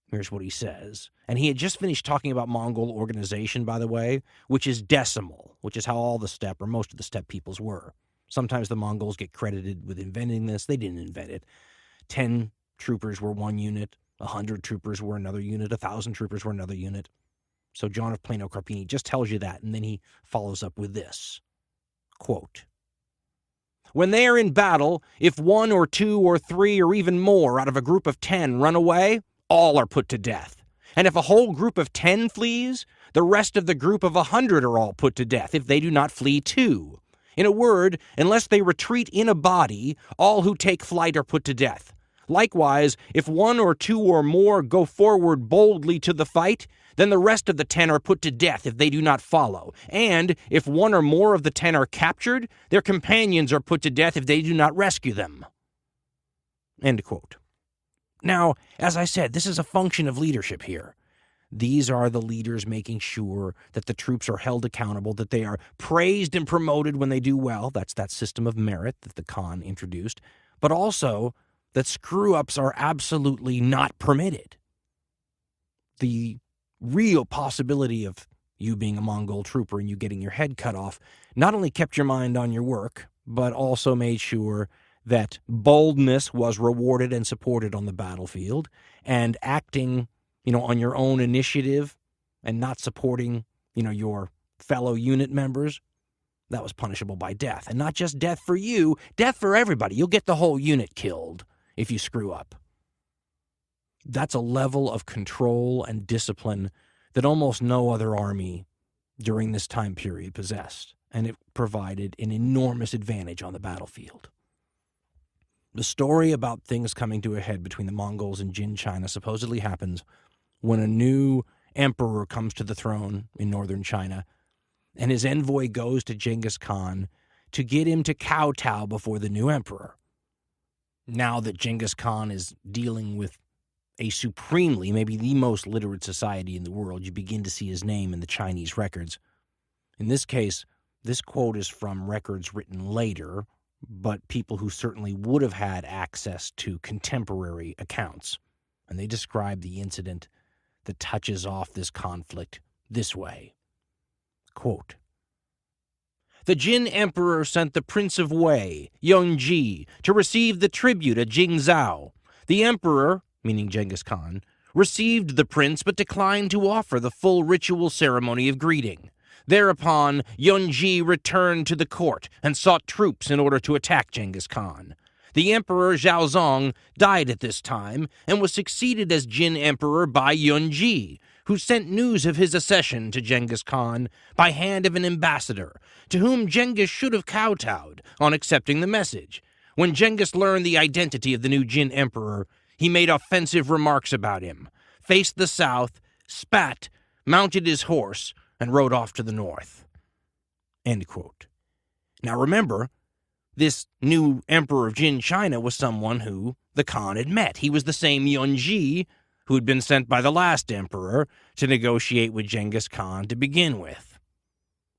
Here's what he says. And he had just finished talking about Mongol organization, by the way, which is decimal, which is how all the steppe, or most of the steppe peoples were. Sometimes the Mongols get credited with inventing this. They didn't invent it. 10 troopers were one unit. 100 troopers were another unit. 1,000 troopers were another unit. So John of Plano Carpini just tells you that, and then he follows up with this. Quote, when they are in battle, if 1 or 2 or 3 or even more out of a group of 10 run away, all are put to death. And if a whole group of 10 flees, the rest of the group of 100 are all put to death if they do not flee too. In a word, unless they retreat in a body, all who take flight are put to death. Likewise, if 1 or 2 or more go forward boldly to the fight, then the rest of the 10 are put to death if they do not follow. And if 1 or more of the 10 are captured, their companions are put to death if they do not rescue them. End quote. Now, as I said, this is a function of leadership here. These are the leaders making sure that the troops are held accountable, that they are praised and promoted when they do well. That's that system of merit that the Khan introduced. But also that screw-ups are absolutely not permitted. The real possibility of you being a Mongol trooper and you getting your head cut off not only kept your mind on your work, but also made sure that boldness was rewarded and supported on the battlefield, and acting, on your own initiative and not supporting, your fellow unit members, that was punishable by death. And not just death for you, death for everybody. You'll get the whole unit killed if you screw up. That's a level of control and discipline that almost no other army during this time period possessed, and it provided an enormous advantage on the battlefield. The story about things coming to a head between the Mongols and Jin China supposedly happens when a new emperor comes to the throne in northern China, and his envoy goes to Genghis Khan to get him to kowtow before the new emperor. Now that Genghis Khan is dealing with a supremely, maybe the most literate society in the world, you begin to see his name in the Chinese records. In this case, this quote is from records written later, but people who certainly would have had access to contemporary accounts. And they describe the incident that touches off this conflict this way. Quote, "The Jin Emperor sent the Prince of Wei, Yunji, to receive the tribute at Jingzhou. The Emperor, meaning Genghis Khan, received the prince but declined to offer the full ritual ceremony of greeting. Thereupon, Yunji returned to the court and sought troops in order to attack Genghis Khan. The Emperor Zhaozong died at this time and was succeeded as Jin Emperor by Yunji, who sent news of his accession to Genghis Khan by hand of an ambassador, to whom Genghis should have kowtowed on accepting the message. When Genghis learned the identity of the new Jin Emperor, he made offensive remarks about him, faced the south, spat, mounted his horse, and rode off to the north." End quote. Now remember, this new emperor of Jin China was someone who the Khan had met. He was the same Yunji who had been sent by the last emperor to negotiate with Genghis Khan to begin with.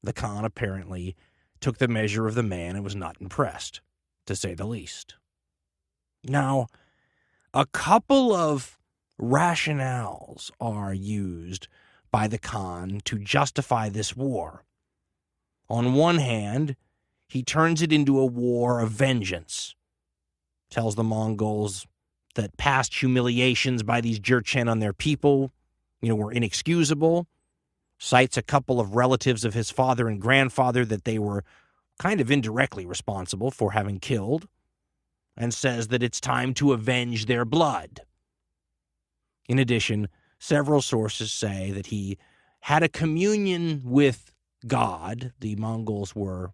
The Khan apparently took the measure of the man and was not impressed, to say the least. Now, a couple of rationales are used by the Khan to justify this war. On one hand, he turns it into a war of vengeance, tells the Mongols that past humiliations by these Jurchen on their people, were inexcusable, cites a couple of relatives of his father and grandfather that they were kind of indirectly responsible for having killed, and says that it's time to avenge their blood. In addition, several sources say that he had a communion with God. The Mongols were,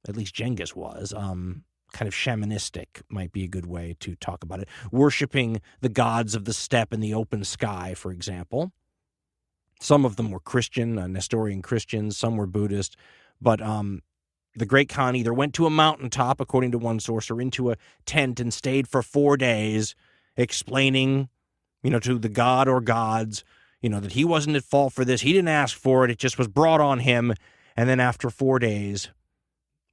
at least Genghis was, kind of shamanistic, might be a good way to talk about it. Worshipping the gods of the steppe and the open sky, for example. Some of them were Christian, Nestorian Christians, some were Buddhist, but the great Khan either went to a mountaintop, according to one source, or into a tent and stayed for 4 days explaining, to the god or gods, that he wasn't at fault for this. He didn't ask for it. It just was brought on him. And then after 4 days,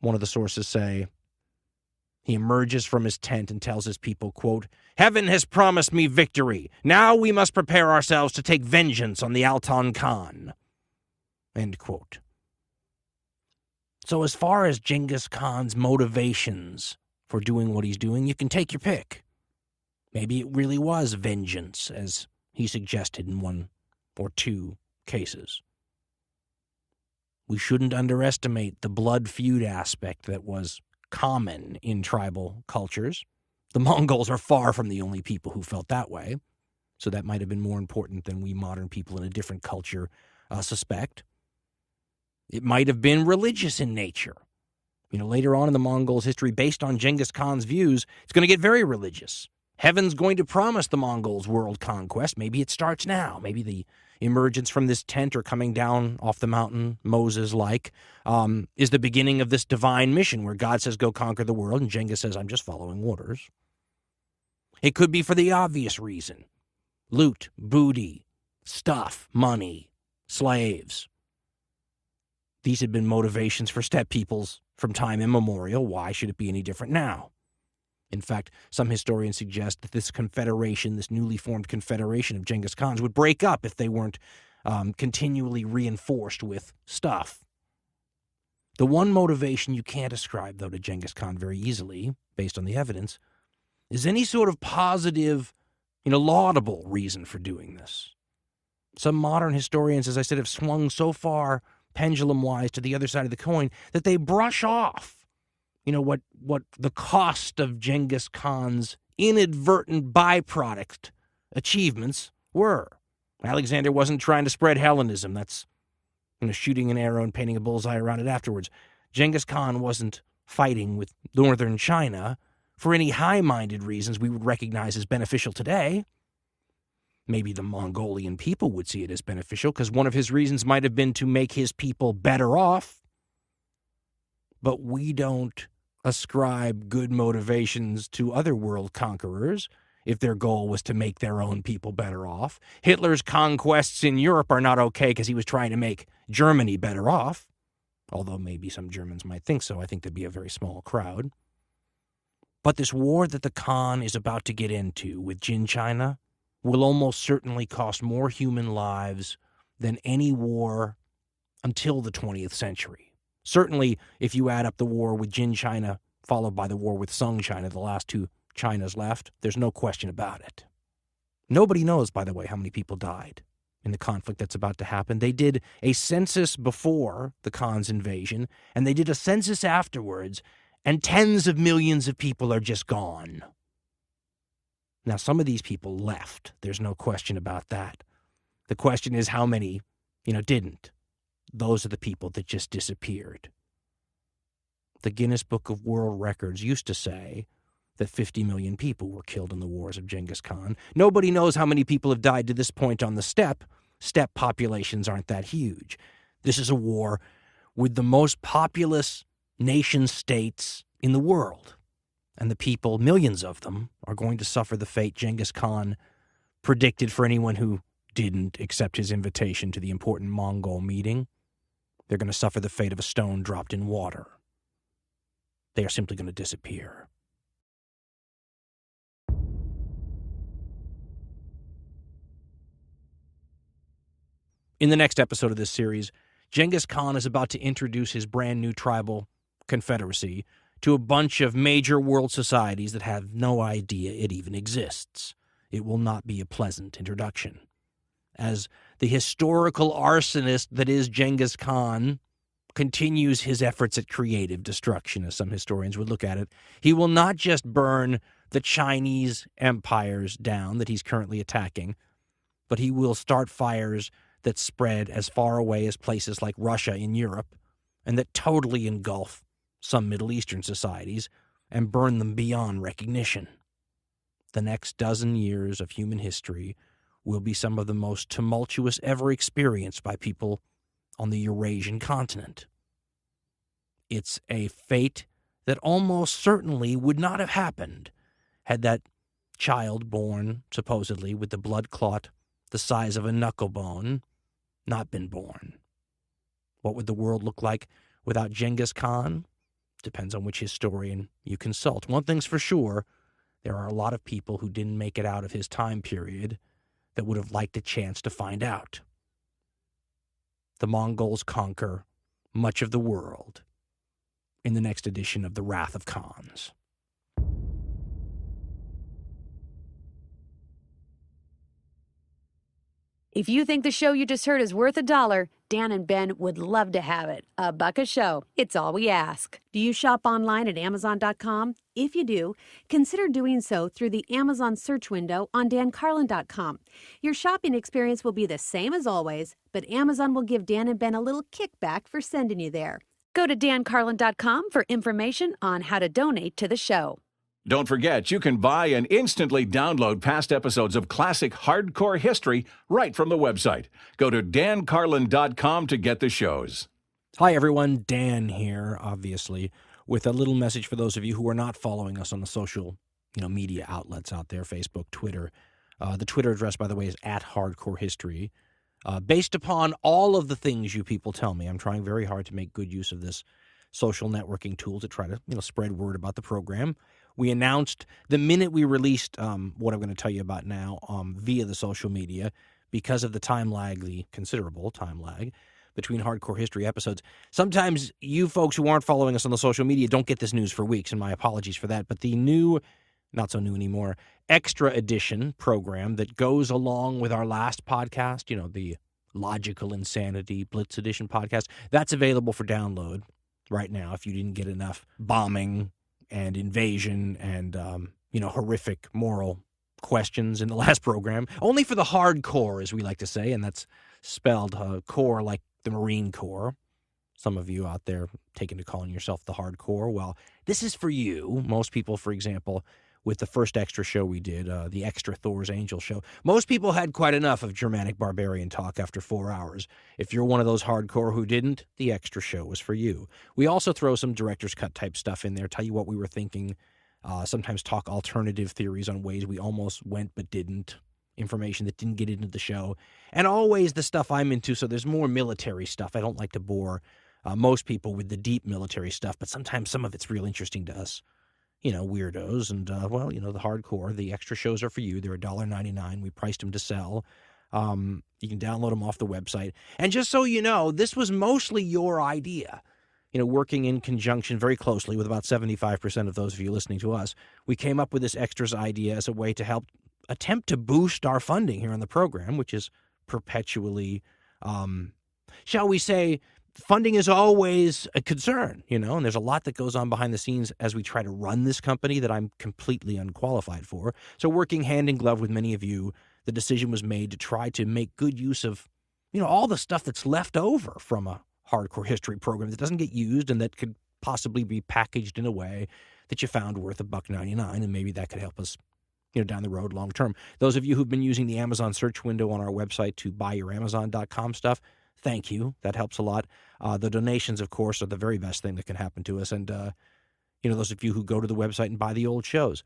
one of the sources say, he emerges from his tent and tells his people, quote, "Heaven has promised me victory. Now we must prepare ourselves to take vengeance on the Altan Khan." End quote. So as far as Genghis Khan's motivations for doing what he's doing, you can take your pick. Maybe it really was vengeance, as he suggested in one or two cases. We shouldn't underestimate the blood feud aspect that was common in tribal cultures. The Mongols are far from the only people who felt that way, so that might have been more important than we modern people in a different culture suspect. It might have been religious in nature. Later on in the Mongols' history, based on Genghis Khan's views, it's going to get very religious. Heaven's going to promise the Mongols world conquest. Maybe it starts now. Maybe the emergence from this tent or coming down off the mountain, Moses-like, is the beginning of this divine mission where God says, go conquer the world, and Genghis says, I'm just following orders. It could be for the obvious reason. Loot, booty, stuff, money, slaves. These had been motivations for steppe peoples from time immemorial. Why should it be any different now? In fact, some historians suggest that this confederation, this newly formed confederation of Genghis Khans, would break up if they weren't continually reinforced with stuff. The one motivation you can't ascribe, though, to Genghis Khan very easily, based on the evidence, is any sort of positive, laudable reason for doing this. Some modern historians, as I said, have swung so far pendulum-wise to the other side of the coin that they brush off what the cost of Genghis Khan's inadvertent byproduct achievements were. Alexander wasn't trying to spread Hellenism. That's, shooting an arrow and painting a bullseye around it afterwards. Genghis Khan wasn't fighting with northern China for any high-minded reasons we would recognize as beneficial today. Maybe the Mongolian people would see it as beneficial because one of his reasons might have been to make his people better off. But we don't ascribe good motivations to other world conquerors if their goal was to make their own people better off. Hitler's conquests in Europe are not okay because he was trying to make Germany better off, although maybe some Germans might think so. I think there'd be a very small crowd. But this war that the Khan is about to get into with Jin China will almost certainly cost more human lives than any war until the 20th century. Certainly, if you add up the war with Jin China, followed by the war with Sung China, the last two Chinas left, there's no question about it. Nobody knows, by the way, how many people died in the conflict that's about to happen. They did a census before the Khan's invasion, and they did a census afterwards, and tens of millions of people are just gone. Now, some of these people left. There's no question about that. The question is how many, didn't. Those are the people that just disappeared. The Guinness Book of World Records used to say that 50 million people were killed in the wars of Genghis Khan. Nobody knows how many people have died to this point on the steppe. Steppe populations aren't that huge. This is a war with the most populous nation-states in the world. And the people, millions of them, are going to suffer the fate Genghis Khan predicted for anyone who didn't accept his invitation to the important Mongol meeting. They're going to suffer the fate of a stone dropped in water. They are simply going to disappear. In the next episode of this series, Genghis Khan is about to introduce his brand new tribal confederacy to a bunch of major world societies that have no idea it even exists. It will not be a pleasant introduction. As the historical arsonist that is Genghis Khan continues his efforts at creative destruction, as some historians would look at it, he will not just burn the Chinese empires down that he's currently attacking, but he will start fires that spread as far away as places like Russia in Europe and that totally engulf some Middle Eastern societies and burn them beyond recognition. The next dozen years of human history will be some of the most tumultuous ever experienced by people on the Eurasian continent. It's a fate that almost certainly would not have happened had that child born, supposedly, with the blood clot the size of a knuckle bone, not been born. What would the world look like without Genghis Khan? Depends on which historian you consult. One thing's for sure, there are a lot of people who didn't make it out of his time period that would have liked a chance to find out. The Mongols conquer much of the world in the next edition of The Wrath of Khans. If you think the show you just heard is worth $1, Dan and Ben would love to have it. $1 a show. It's all we ask. Do you shop online at Amazon.com? If you do, consider doing so through the Amazon search window on dancarlin.com. Your shopping experience will be the same as always, but Amazon will give Dan and Ben a little kickback for sending you there. Go to dancarlin.com for information on how to donate to the show. Don't forget, you can buy and instantly download past episodes of classic hardcore history right from the website. Go to dancarlin.com to get the shows. Hi, everyone. Dan here, obviously, with a little message for those of you who are not following us on the social media outlets out there, Facebook, Twitter. The Twitter address, by the way, is @HardcoreHistory. Based upon all of the things you people tell me, I'm trying very hard to make good use of this social networking tool to try to spread word about the program. We announced the minute we released what I'm going to tell you about now via the social media, because of the time lag, the considerable time lag between Hardcore History episodes. Sometimes you folks who aren't following us on the social media don't get this news for weeks, and my apologies for that. But the new, not so new anymore, extra edition program that goes along with our last podcast, the Logical Insanity Blitz Edition podcast, that's available for download right now if you didn't get enough bombing and invasion and, horrific moral questions in the last program. Only for the hardcore, as we like to say, and that's spelled core like the Marine Corps. Some of you out there taking to calling yourself the hardcore. Well, this is for you. Most people, for example, with the first extra show we did, the extra Thor's Angel show, most people had quite enough of Germanic barbarian talk after 4 hours. If you're one of those hardcore who didn't, the extra show was for you. We also throw some director's cut type stuff in there, tell you what we were thinking, sometimes talk alternative theories on ways we almost went but didn't, information that didn't get into the show, and always the stuff I'm into. So there's more military stuff. I don't like to bore most people with the deep military stuff, but sometimes some of it's real interesting to us, weirdos. And, the hardcore, the extra shows are for you. They're $1.99. We priced them to sell. You can download them off the website. And just so you know, this was mostly your idea. Working in conjunction very closely with about 75% of those of you listening to us, we came up with this extras idea as a way to help attempt to boost our funding here on the program, which is perpetually, shall we say, funding is always a concern, and there's a lot that goes on behind the scenes as we try to run this company that I'm completely unqualified for. So working hand in glove with many of you, the decision was made to try to make good use of, all the stuff that's left over from a hardcore history program that doesn't get used and that could possibly be packaged in a way that you found worth $1.99, and maybe that could help us down the road long term. Those of you who've been using the Amazon search window on our website to buy your Amazon.com stuff, thank you. That helps a lot. The donations, of course, are the very best thing that can happen to us. And, those of you who go to the website and buy the old shows,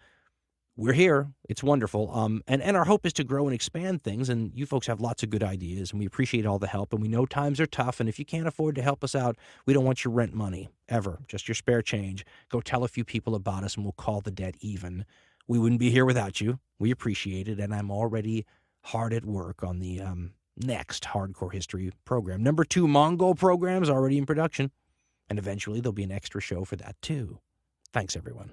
we're here. It's wonderful. And our hope is to grow and expand things. And you folks have lots of good ideas, and we appreciate all the help. And we know times are tough. And if you can't afford to help us out, we don't want your rent money, ever. Just your spare change. Go tell a few people about us, and we'll call the debt even. We wouldn't be here without you. We appreciate it, and I'm already hard at work on the next Hardcore History program. Number 2 Mongol program is already in production, and eventually there'll be an extra show for that too. Thanks, everyone.